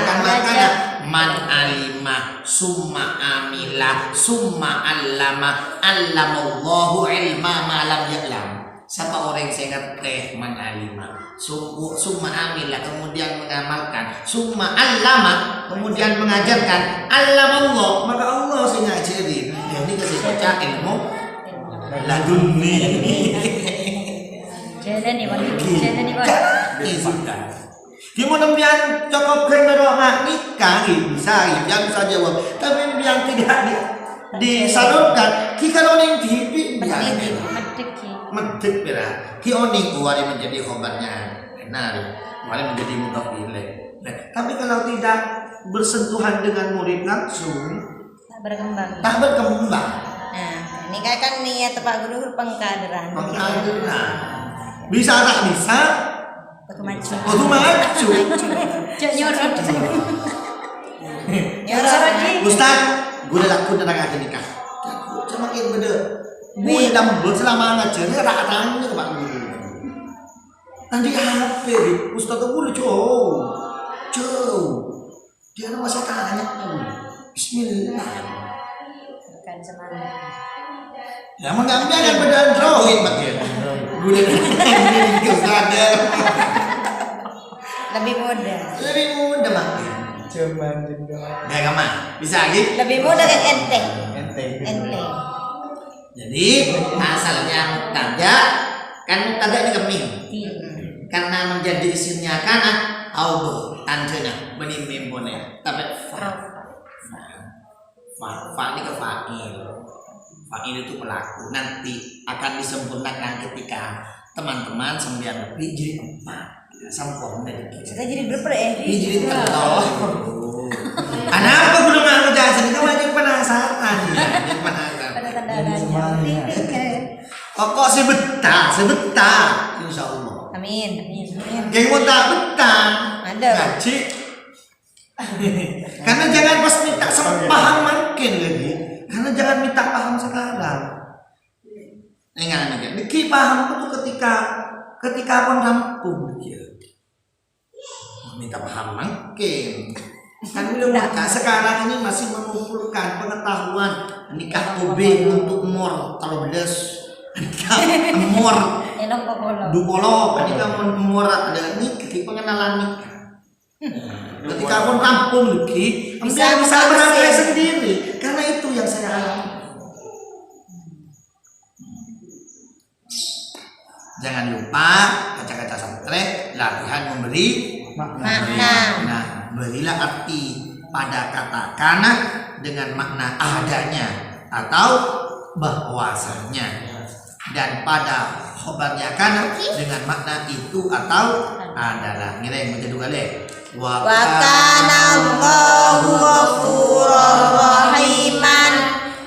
Kan makanya man alima summa amila summa allama allamallahu ilma ma lam ya'lam. Siapa orang yang saya ngerti man alima summa amila kemudian mengamalkan summa allama kemudian mengajarkan allamallah maka Allah sing ngajarin. Ya ini kasih baca ilmu ladunni. Jalan nih bang. Gimana biar cukup kena doa nikah bisa yang bisa jawab. Tapi yang tidak disalurkan kita oning TV medek bera. Ki oning kuari menjadi obatnya. Benar. Kuari menjadi mutafil. Nah, tapi kalau tidak bersentuhan dengan murid langsung tak berkembang. Nah, ini kan niat Pak Guru pengkaderan. Bisa tak bisa? Waktu maju. Nyorot. Ustaz, gue udah laku tentang akhir nikah. Cuma makin beda. Gue dalam selama ngajar ini rata-ratanya ke Pak Guru. Nanti HP, Ustaz tuh gue jauh. Dia masih tanya tuh. Bismillah. Bukan semangat. Ya mengambil kan pada Android makin. Gue udah sadar. Lebih mudah makin. Cuman juga. Gak mah bisa lagi. Lebih mudah kan ente. Jadi asalnya mubtada kan mubtada ini keming. Karena menjadi isimnya kana au tandena benih mimpone tapi fa ini ke fa'il. Fa'il itu pelaku nanti akan disempurnakan ketika teman-teman 9 lebih jadi 4 sempurna dari Kita jadi berapa ya? jadi telur. Kenapa belum aku jelasin? Kamu aja penasaran. Pokok sebentar. Insya Allah. Amin. Yang mau tak betah. Ada. Ngaji. Karena jangan pas minta paham makin lagi. Karena jangan minta paham sekarang. Ingat nih, paham itu ketika pun rampung dia. Minta paham makin. Kan belum maka sekarang ini masih mengumpulkan pengetahuan nikah OB untuk umur 13 nikah umur dupolo nikah umur ada nikah pengenalan nikah. Ketika pun rampung lagi bisa bernafas sendiri karena itu yang saya alami. Jangan lupa kaca-kaca santri latihan memberi makna. Nah, berilah arti pada kata kana dengan makna adanya atau bahwasanya dan pada khobarnya kana dengan makna itu atau adalah. Ngira yang menjadi kali. Wa kana Allahu ghafurur rahiman.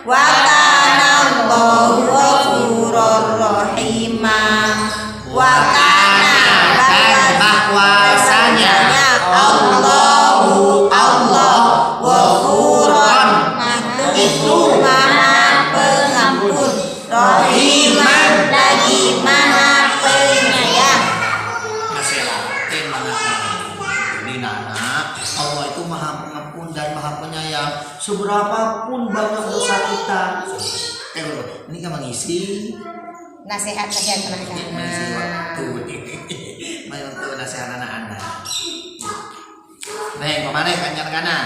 Wa kana Allahu ghafurur rahiman. Wa kana bahwasanya Allahu ghafurun itu maha pengampun rahiman lagi maha penyayang. Allah itu maha pengampun dan maha penyayang seberapapun banyak dosa kita. Ini kan mengisi Nasihat mengisi waktu untuk nasihat anak-anak. Baik, kemana kana?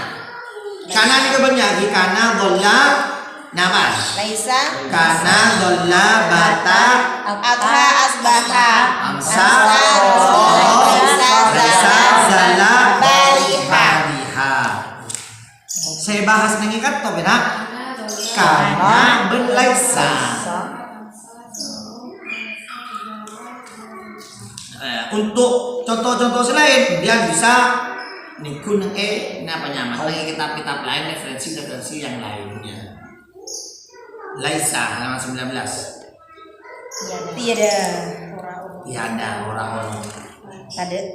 Kana ini kebanyakan kana dolla nama. Laisa Kana dolla bata Adha asbaha amsa Laisa zala bariha. Saya bahas mengikat to beda. Kana berlaisa. Untuk contoh-contoh selain dia bisa Ini kun ini apa nyaman lagi kitab-kitab lain referensi yang lainnya. Laisa halaman 19. Tiada orang Tadi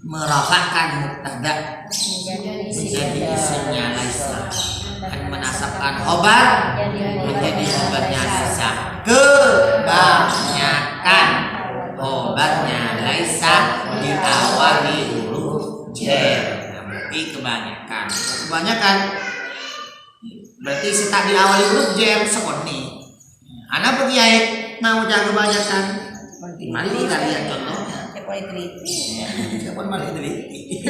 merafakkan mubtada menjadi isimnya laisa dan menasabkan khobar menjadi khobarnya laisa. Kebanyakan khobarnya laisa diawali huruf jar. Nah, berarti kebanyakan berarti setak diawali huruf jar sekoni. Anak pergi ayat mau jaga kebanyakan. Mari kita lihat contohnya. Siapa mari teliti.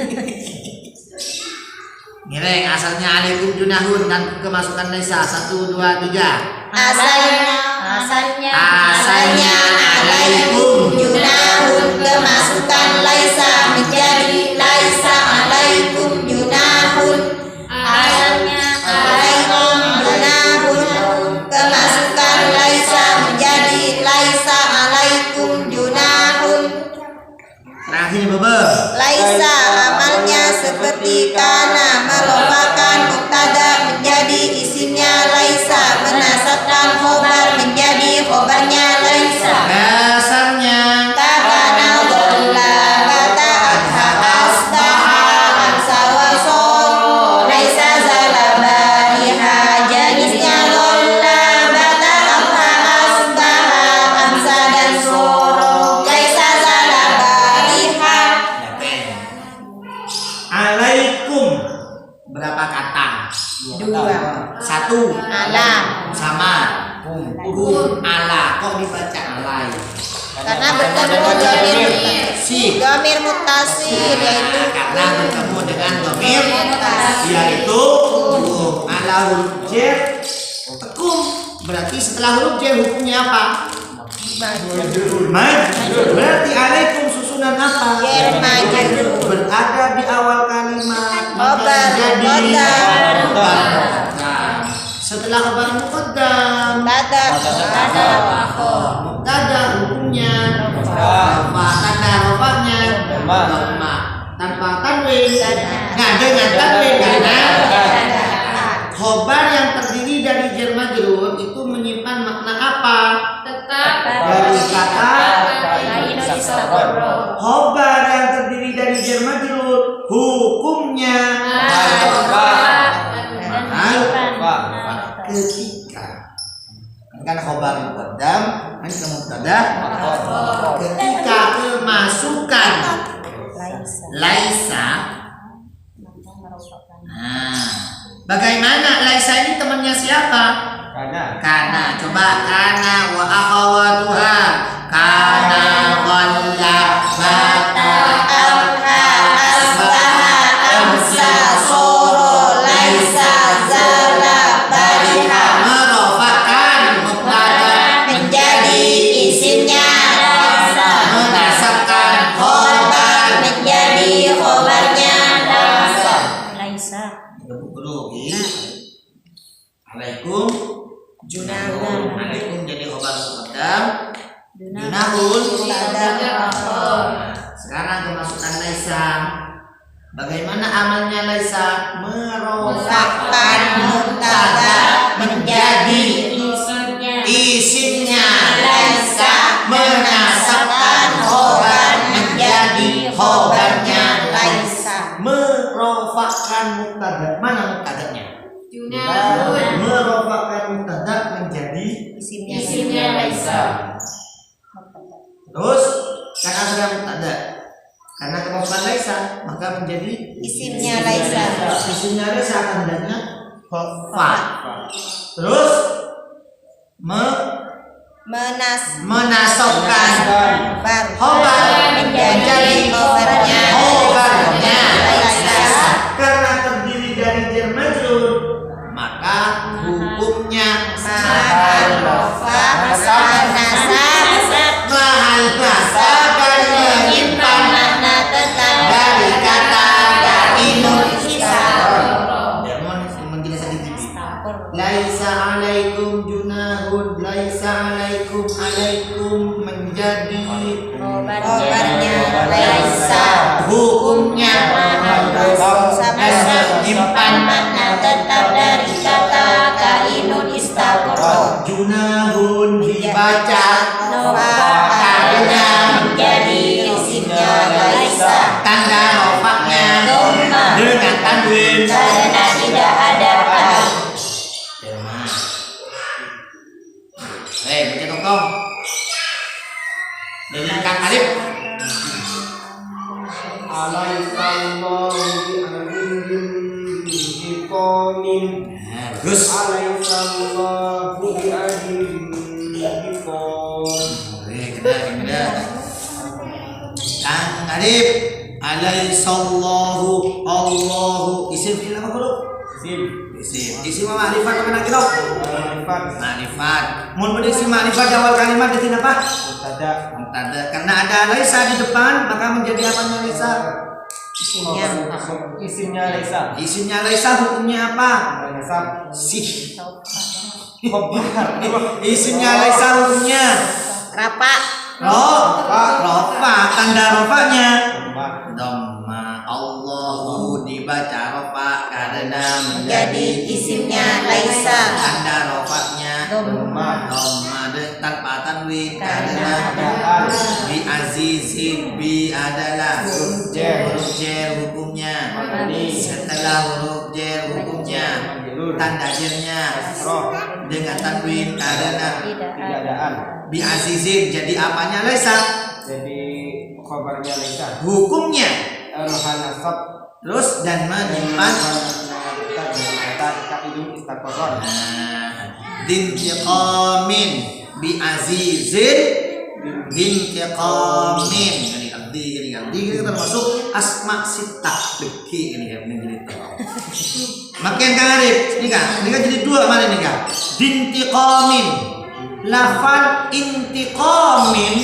Nireng asalnya alaikum junahun dan kemasukan laisa 1 2 3. Asalnya alaikum junahun, kemasukan laisa menjadi laisa alaikum junahun. Asalnya alaikum junahun, kemasukan laisa menjadi laisa alaikum junahun. Terakhir Bebe. Laisa amalnya seperti kana, merupakan mubtada menjadi isimnya laisa, menasabkan khobar menjadi khobarnya laisa. Dasarnya Takana dhalla kata adha asbaha amsa wasol, laisa zalabariha jenisnya dhalla bata adha asbaha amsa dan soro, laisa zalabariha. alaikum berapa kata? 2 1 ala, sama ala kok dibaca alai? karena bertemu domir Si domir mutasir yaitu karena bertemu dengan domir yaitu ala huruf jar tekum. Berarti setelah huruf jar hukumnya apa? Majrur. Berarti alaikum susunan apa? Jar majrur. Berada di awal kalimat Khobar muqaddam. Nah, setelah khabar muqaddam mubtada hukumnya rafa, tanda rafanya dhamma tanpa tanwin. Nah, dengan tanwin karena khobar yang terdiri dari jar majrur itu menyimpan makna apa? Tetap Dari kata khobar yang terdiri dari jar majrur hukumnya ketika kan khobar muqaddam kan ke mubtada ketika kemasukan laisa. Nah, bagaimana laisa ini temannya siapa? Kana. Coba kana wa akhawatuha. Kana walla bata amha asbaha amsa soro laisa zala bariha merofakan mubtada menjadi isimnya laisa, menasabkan khobar menjadi khobarnya laisa. Alaikum Junahun. Alaikum jadi khobar muqaddam. Junahun. Sekarang kemasukan laisa. Bagaimana amalnya laisa? Merofakkan mubtada menjadi isimnya laisa, menasabkan khobar menjadi khobarnya laisa. Merofakkan mubtada. Mana mubtadanya? Merofakkan mubtada menjadi Isimnya laisa. Terus karena sudah mubtada, karena kemasukan laisa maka menjadi isimnya laisa. Isimnya laisa akan tandanya fa. Terus menasabkan khobar menjadi khobarnya laisa. Karena terdiri dari jar majrur maka hukumnya mahal nasab dan menyimpan Makna tetap dari kata da'imun Demon laisa alaikum junahun, laisa alaikum menjadi khobarnya laisa hukumnya menyimpan makna tetap dari kata kainun istaqarra. Junahun dibaca Nofa karena menjadi isimnya laisa. tanda rofaknya Dhamma dengan tanwin karena tidak ada alif. Baca tong. Dari Kang Alif. Alaihissallahu bi'adilin. Bagus. Alaihissallahu bi'adilin. Kena. Kang Alif. Alaihissallahu Allahu isim fi'il apa huruf? Isim ma'rifat apa nak kita? Ma'rifat. Mun isim ma'rifat di awal kalimat jadi apa? Mubtada. Karena ada laisa di depan maka menjadi apanya laisa? Isimnya laisa. Isimnya laisa hukumnya apa? Sih. Isimnya laisa hukumnya Rapa rofa. Tanda rofanya dhamma. Allahu dibaca rofa karena jadi isimnya laisa. tanda rofanya Dhamma tanpa tanwin karena karena bi azizin bi adalah huruf jer hukumnya. Setelah huruf jer hukumnya tanda jernya dengan tanwin karena bi azizin jadi apanya laisa? Jadi kabarnya laisa. Hukumnya Al-hanasab terus dan menyimpan dintiqamin bi azizin dintiqamin ini termasuk asma sittah beki ini kan makin Kang Arif ini kan jadi dua mana nih kan dintiqamin lafal intiqamin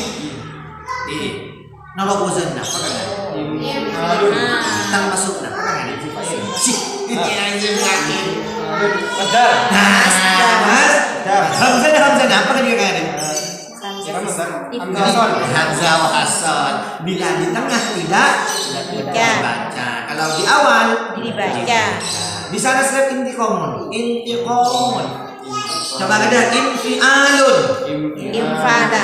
nolok wazan apa kan tang masuk nah apa kan sih anjing lagi mas hamzah apa kan dia kan hamzah wa hasan bila di tengah tidak dibaca kalau di awal dibaca. di sana seleb intiqamun coba ada infialun Infada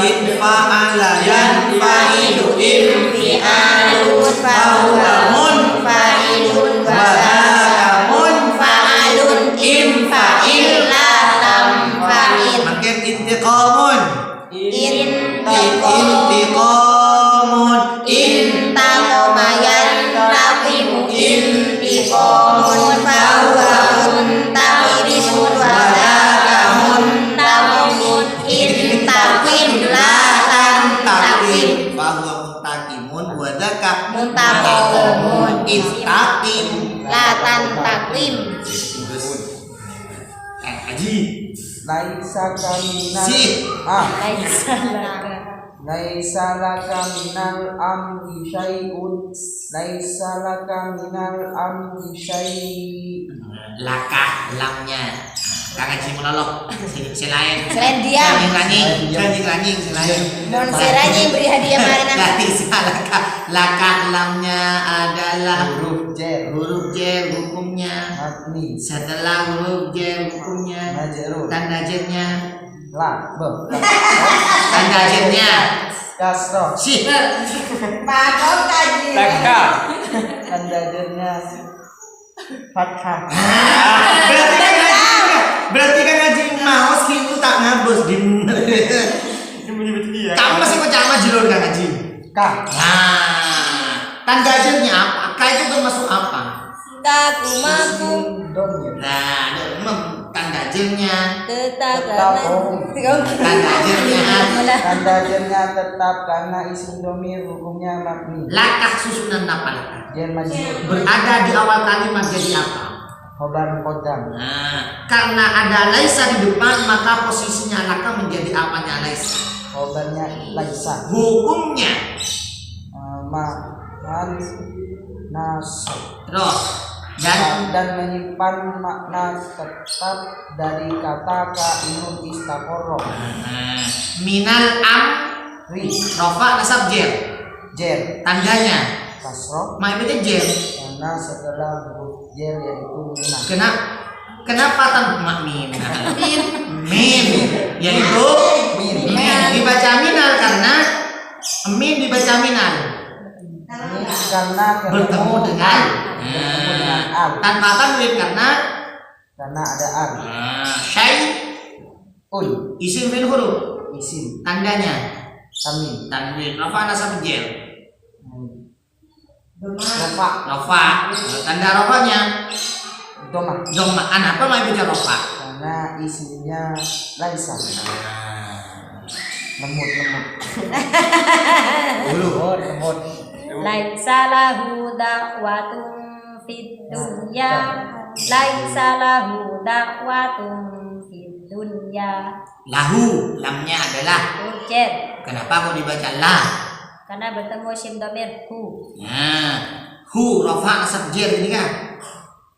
infa'ala yanfa'ilu infialun fahuwa munfa'ilun wa munfa'alun infa'il la tamfa'il. makin intiqamun Intiqamun intaqama yantaqimu intiqamun fahuwa muntaqimun wa muntaqimun intaqim la tantaqim bahwa muntaqimun wa dzaka muntaqimun intaqim la tantaqim. Haji Laisa kaminal si Laisa laka minal amri syai'un. Laisa laka minal amri syai'. laka lamnya Kang Haji monolog selain dia rangi selain mon seranya beri hadiah kemarin Laisa laka lamnya adalah Huruf jer huruf jer hukumnya mabni setelah huruf jer hukumnya majrur tanda jernya la tanda jernya kasroh si Pakok kaji tanda jernya fathah. berarti kan ngaji maos gitu tak ngabos di kamu masih percaya jilur kan ngaji Kah nah tanda jernya apa K itu termasuk apa kakumaku nah tanda jernya tetap tanda jernya tetap karena isim domir hukumnya mabni lakah susunan apa lakah jer majrur berada di awal kalimat jadi apa khobar muqaddam. nah karena ada laisa di depan maka posisinya lakah menjadi apanya laisa Khobarnya laisa hukumnya ma'an nasab terus dan menyimpan makna tetap dari kata kainun istaqarra minal am ri Rofa nasab jer. jer Tandanya kasroh mai bete jer. karena setelah huruf jer yaitu minah. Kenapa tanpa min? Min yaitu Min. dibaca minal karena min dibaca minal Ini karena bertemu dengan al tanpa tanwin karena ada al syai un isim fil huruf isim tandanya kami tanwin rafa nasab jer rofa rafa tanda rafanya domah doma apa mau baca rafa karena isinya laisa lemut lemut Laisa lahu da'watun fid dunya. Laisa lahu da'watun fid dunya. lahu lamnya adalah Jer. kenapa kok dibaca lah Karena bertemu isim dhamir hu. hu rafa nasab jer ini kan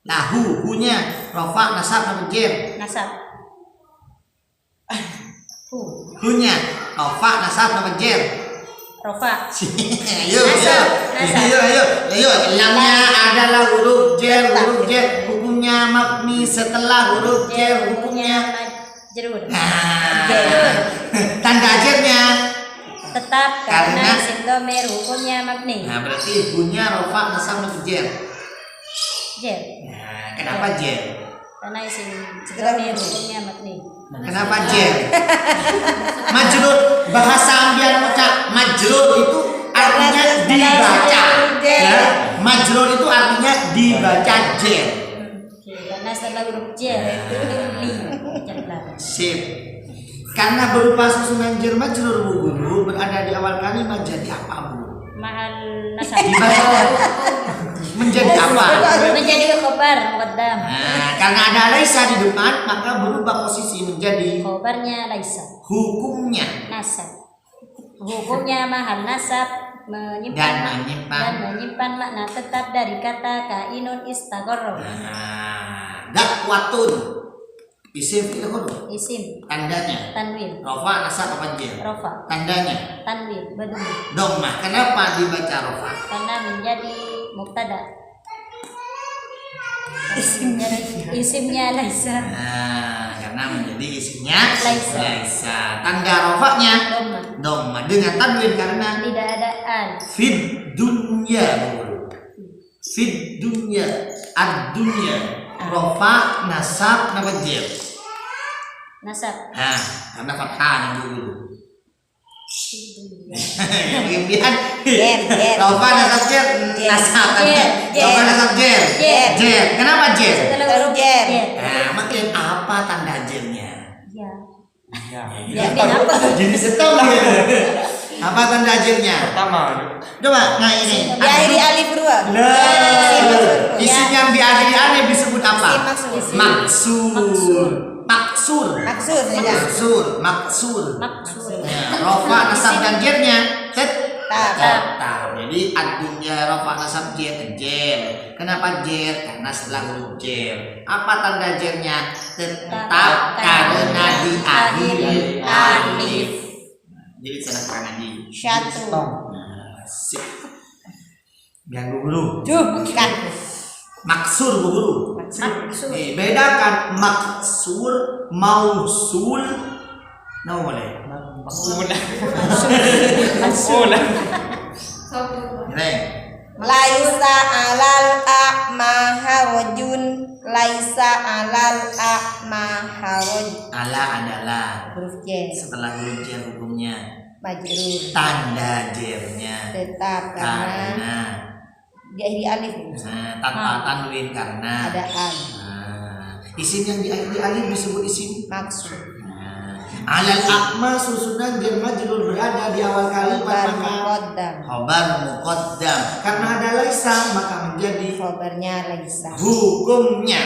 lahu hunya rafa nasab nasab jer Nasab. Hu. hunya rafa nasab nasab jer Rofa. ayo Nasab. ayo lamnya adalah huruf jer hukumnya mabni setelah huruf jer hukumnya Majrur. nah, tanda jernya Tetap karena Karena- isim dhamir hukumnya mabni. nah berarti hunya rafa nasab nasab jer Jer. nah, kenapa jer Karena isim dhamir hukumnya mabni. kenapa jer majrur bahasa ambian ucap majrur itu artinya dibaca ya majrur itu artinya dibaca jer Karena setelah huruf jer itu li. Jelas. sip karena berupa susunan jer majrur bu guru berada di awal kalimat jadi apa bu Mahal nasab. dibaca menjadi apa Menjadi khobar muqaddam. nah, karena ada laisa di depan maka berubah posisi menjadi Khobarnya laisa. hukumnya Nasab. Hukumnya mahal nasab menyimpan Dan menyimpan makna tetap dari kata kainun istaqarra. nah, dakwatun isim fil huruf Isim tandanya tanwin rofa nasab apa jer rofa tandanya tanwin badumi domah kenapa dibaca rofa karena menjadi mubtada. Isimnya laisa. nah karena menjadi isimnya Laisa. tanda rofanya Doma. domah dengan tanwin karena Tidak ada al. fid dunya fid dunya ad dunya rofa nasab nama jer Nasab. nah karena fathah yang dulu yang impian Jer. rofa nasab jer nasab Jer. rofa nasab jer Jer. kenapa jer Setelah Huruf jer. nah makin apa tanda jernya Ya. ya Jadi apa? jadi setong apa tanda jernya pertama coba nah ini Diakhiri alif dua. nah isim yang diakhiri alif disebut apa Isim maksur Maksud tidak. maksur Maksud. ya, rofa nasab dan jernya Tak. tetap jadi ad-dunya rofa nasab jer kenapa jer karena setelah huruf jer apa tanda jernya tetap karena diakhiri alif jadi saya karena di Syatu. sip biar guru Bukan. maksur guru Maksud. bedakan maksur mausul nah boleh Neng. Laisa alal a'ma harajun. Laisa alal a'ma haraj. ala adalah Huruf jer. setelah huruf jer hukumnya Majrur. tanda jernya Tetap karena karena diakhiri alif. tanpa tanwin karena Ada al. isim yang diakhiri alif disebut isim Maksud. alal akma susunan jer majrur berada di awal kalimat Khobar maka muqaddam. khobar muqaddam karena ada laisa maka menjadi Khobarnya laisa. hukumnya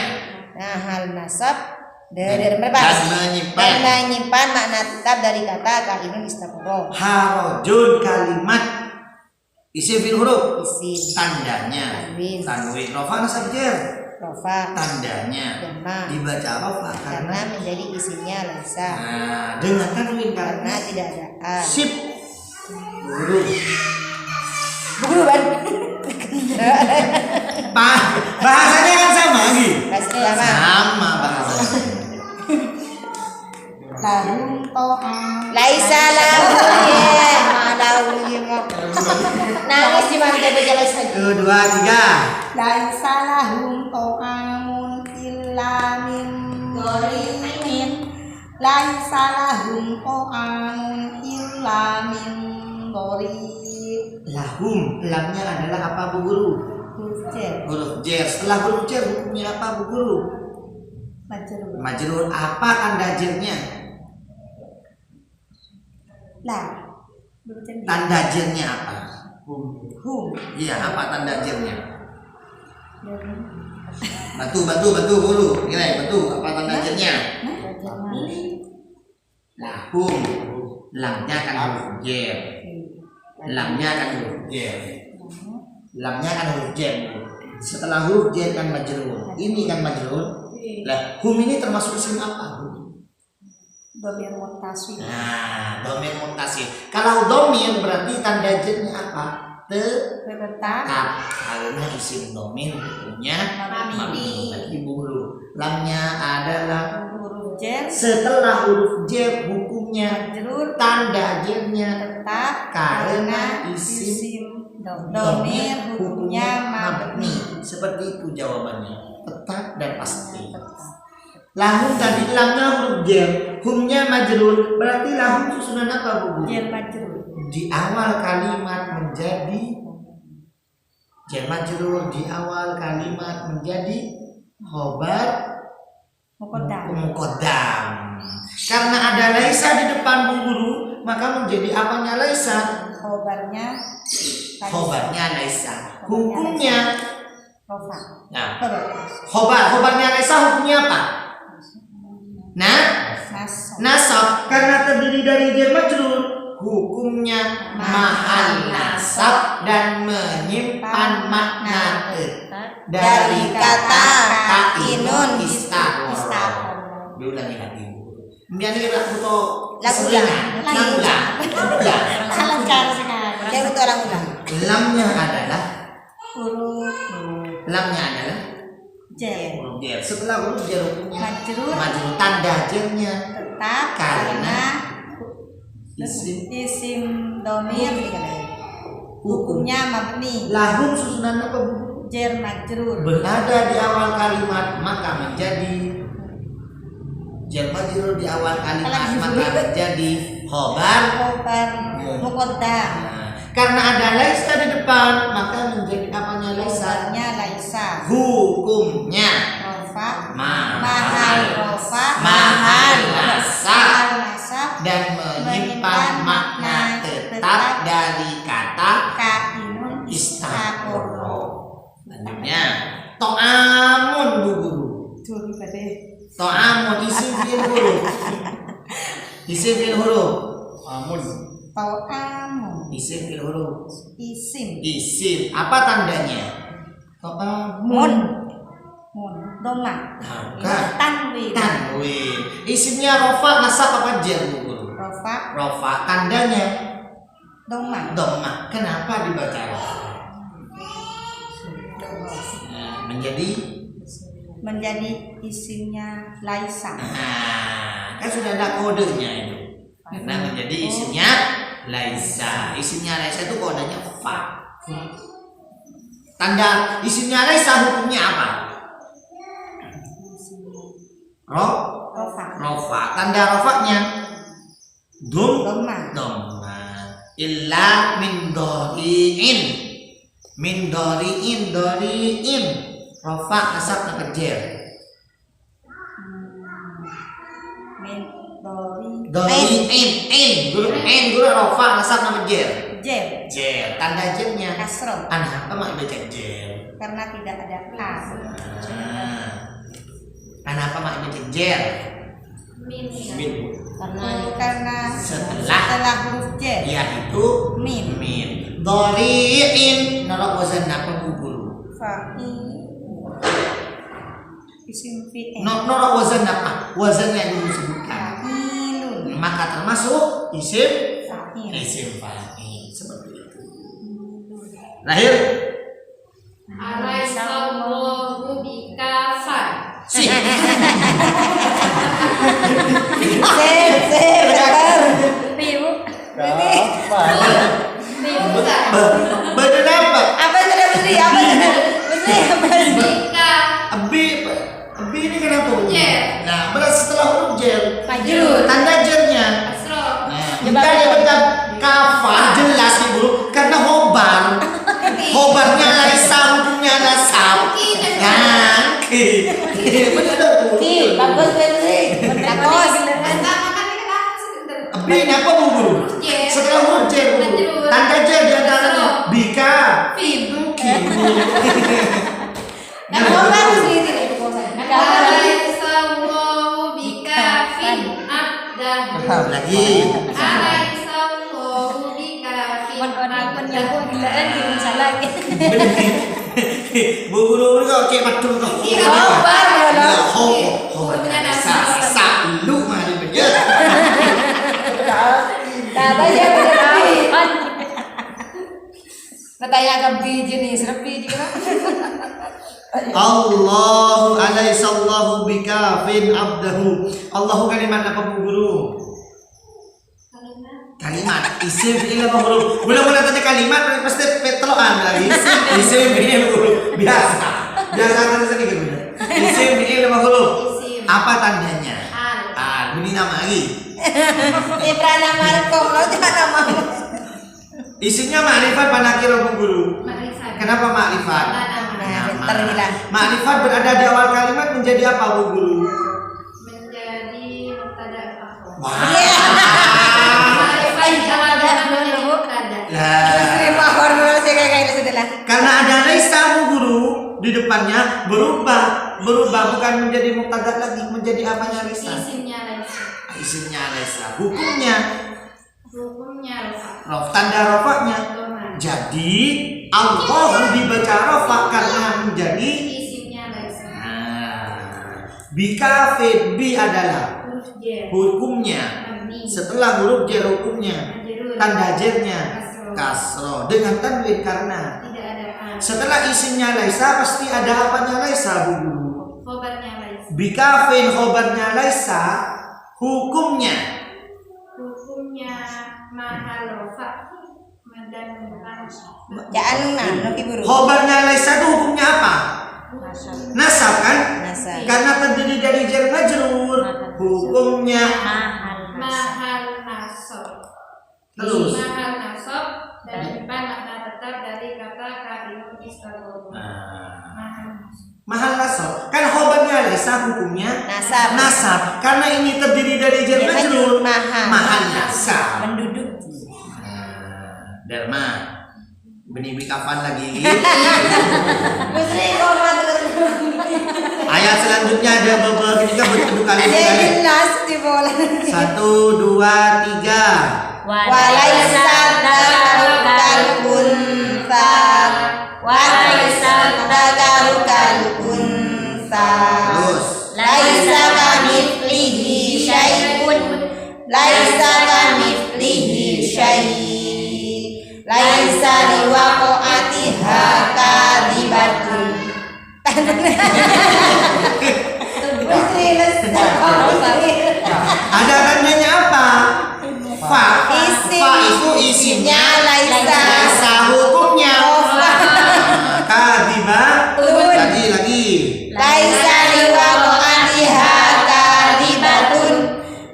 Nah, hal nasab dari dan berbahas menyimpan dan menyimpan makna tetap dari kata kainun istaqarra. harojun kalimat isim fil huruf Isim tandanya Tanwin. tanwin rofa nasab jer rofa tandanya dhamma dibaca rofa karena menjadi isimnya laisa dengan tanwin karena karena tidak ada al. sip Guru. Bu Guru ban. Bahasanya kan sama lagi. Bahasa sama. Sama bahasanya. Lahum to'am. Laisa lahu ya, malahu ya. Nangis di mana dia baca laisa. 1, 2, 3. Laisa lahum to'amun illa min dhori'in. Laisa lahum to'amun illa min dhori'. Lahum, lamnya adalah apa Bu Guru? Huruf Huruf jer. Setelah huruf jer hukumnya apa Bu Guru? majrur. Majrur. Apa tanda jernya? Lah. Tanda jernya apa? Hum. Iya, apa tanda jernya? Batu Guru. Gini, batu. Apa tanda jernya? Lahum. Lamnya kan huruf jer. Lamnya kan huruf jer. Lamnya kan huruf jer. Setelah huruf jer kan majrur. Ini kan majrur. Lah, hum ini termasuk isim apa? Dhamir muttasil. Nah, dhamir muttasil. Kalau dhamir berarti tanda jernya apa? Tetap. Karena isim dhamir punya Mabni. Ibu Guru. Lamnya adalah Huruf jer. setelah huruf jer hukumnya Majrur. tanda jernya Tetap. karena isim dhamir hukumnya mabni. Seperti itu jawabannya. Tetap dan pasti. Lahum tadi lamnya huruf jer, humnya majrur. Berarti lahum susunan apa Bu? Jer majrur. Di awal kalimat menjadi jer majrur, di awal kalimat menjadi khobar muqaddam. Karena ada laisa di depan Bu Guru, maka menjadi apanya laisa? Khobarnya laisa. Hukumnya rofa. nah, khobarnya laisa hukumnya apa? Nasab. Karena terdiri dari jer majrur, hukumnya mahal nasab dan menyimpan makna Dari kata kainun istaqor. Diulangi lagi. Kemudian ini butuh Lagu-lagu. Lancar sekali. Dia untuk orang ulang. Lamnya adalah Huruf jer. huruf jer. Setelah huruf jer hukumnya Majrur. majrur. Tanda jernya Tetap. karena Isim dhamir hukumnya mabni. lahum susunan apa Bu? Jer majrur. Berada di awal kalimat maka menjadi jer majrur di awal kalimat maka menjadi khobar. Khobar muqaddam. Nah, karena ada laisa di depan maka menjadi apanya laisa? Khobarnya laisa. Hukumnya Rofa. mahal rofa. mahal nasab nasab. dan menyimpan makna tetap dari kata Kainun istaqor. Selanjutnya to'amun Bu Guru. Curi pada. To'amun isim fi'il huruf. Isim fi'il huruf. Amun. To'amun. Isim fi'il huruf. Isim. Apa tandanya? Mun. Doma. Nah, Tanwin. tanwin. Isimnya rofa nasab apa jer Bu Guru? Rofa. Rofa. Tandanya Doma. dhamma. Kenapa dibaca rofa? Menjadi isimnya laisa. Nah, kan sudah ada kodenya itu. Karena menjadi isimnya laisa. Isimnya laisa itu kodenya fa. Tanda isimnya laisa hukumnya apa? Rofa. Rofa. Tanda rofanya Doma. dhamma. Illa min dhori'in. Min dhori'in. Rofa nasab na jer. Min dori. Dhori'in. Guru rofa nasab na jer. Jer. Jer. Tanda jernya Kasroh. apa mak baca jer? Karena tidak ada a. Kenapa mak baca jer? Karena Setelah huruf jer. yaitu Min. Dhori'in. Nolak wazan apa Bu Guru? Fa'i. Isim fi'il. Nolak wazan apa? Wazan yang dulu sebutkan. Fa'ilun. Maka termasuk isim Fa'il. fa'il. seperti itu. Terakhir. Alaihissallahu bikafan. Sip. Piu. Badan apa? Apa sudah Putri? Apa sudah Putri? Apa Bika. Abi ini kenapa? Bu? Jer. Nah, berarti setelah huruf jer, Majrur. tanda jernya. Asro. Nah, jika dibaca kafan jelas Ibu karena hobarnya laisa hukumnya nasab. Nah, benar Bu. Ki, bagus Putri. Bagus. Abi ini apa Bu Guru? Setelah huruf jer Bu. Tanda jer di antaranya bika. Yang hobar Putri itu. Alaihissallahu bikafin abdahu. Lagi. Alaihissallahu bikafin abdahu. Salah. Bu Guru kok cek madul kok. Hobar loh. Hobarnya sa lu mari bener. Kata dia Putri. Katanya ke biji nih, serap biji kan? Allahu alaihissallahu bikafin abdahu. Allahu kalimat apa Bu Guru? Kalimat isim fi'il apa huruf? Boleh tanya kalimat pasti peteloan lagi. Isim fi'il huruf biasa. Biasa kan sedikit benar. Isim fi'il apa huruf? Apa tandanya? Al. Bunyi nama lagi. Ibrana Markom, lo jangan nama. Isimnya ma'rifat panakir Bu Guru. Kenapa ma'rifat? Bentar bilang. Ma'rifat berada di awal kalimat menjadi apa Bu Guru? Menjadi mubtada akhir. Wah. Ma'rifat jawaban menjadi mubtada. Terima hormat saya kayak itu sudah lah. Karena ada laisa Bu Guru di depannya berubah bukan menjadi mubtada lagi, menjadi apanya laisa? Isimnya laisa. Isimnya laisa. Hukumnya Rafa. tanda rafa'nya. Doma. Jadi Allah dibaca rafa karena menjadi Isimnya laisa. bikafin bi adalah Huruf jer. hukumnya. Mabni. Setelah huruf jer hukumnya Majrur. tanda jernya Kasroh. kasro dengan tanwin karena Tidak ada an. setelah isimnya laisa pasti ada apanya laisa Bu Guru. Khobarnya laisa. Bikafin khobarnya laisa hukumnya mahal rafa. Dan Jangan nah, Roki Buru. khobarnya laisa itu hukumnya apa? Nasab kan? Nasab. Karena terdiri dari jar majrur hukumnya mahal nasab. terus Mahal nasab dan depan makna tetap dari kata kalimat istiqomah. Mahal nasab. mahal nasab kan khobarnya laisa hukumnya Nasab. karena ini terdiri dari jar Jar majrur majrur, mahal nasab. Menduduk. Derma benih bikafan lagi. Putri hormat. Ayat selanjutnya ada beberapa ketika berkedua kali Ada sekali. jelas di bola. 1, 2, 3. Walaisa dzakaru kal unsa. Walaisa dzakaru kal unsa. Terus Laisa kamitslihi syai'un. Laisa kamitslihi syai'. Laisa liwaqatiha kadzibatun. Putri ada tandanya apa? Fa. Isim. Fa itu isimnya Laisa. laisa hukumnya. Kadiba. Lagi. Laisa liwaqatiha kadzibatun.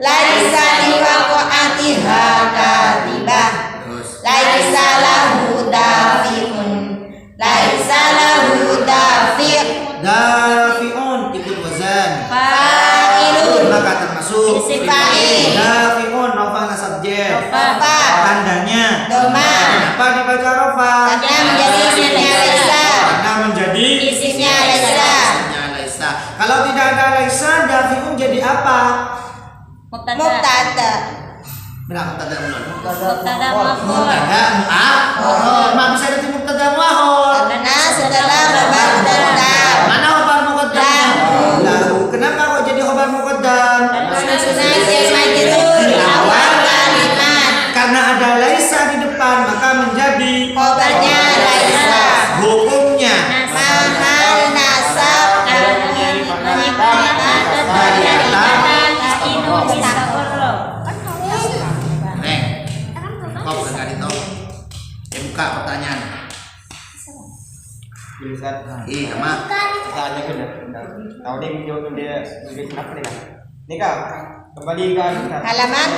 Laisa liwaqatiha kadzibah. Terus Laisa lahu dafi'un. Laisa lahu dafi'. dafi'un ikut wazan. Fa'ilun. Maka termasuk Isim fa'il. dafi'un rafa nasab jar. Rafa. Tandanya Doma. kenapa dibaca rafa? Karena menjadi isimnya laisa. Karena menjadi Isimnya laisa. isimnya laisa. Kalau tidak ada laisa dafi'un jadi apa? Mubtada. Berapa mubtada mulon? Mubtada maf'ul. Mubtada mu'akhkhar. Ma bisa jadi mubtada mu'akhkhar. Karena setelah khabar muqaddam. Mana khabar muqaddam? Lahu. Lahu. Kenapa kok jadi khabar muqaddam? Susunan jar majrur di awal kalimat. Karena ada laisa di depan maka Kop dengan itu. Buka pertanyaan. Ustaz. Iya, Mak. Tanya ke dia. Tahu dia jawab dia kenapa nih kan? Nih kak, kembalikan Ustaz. Halaman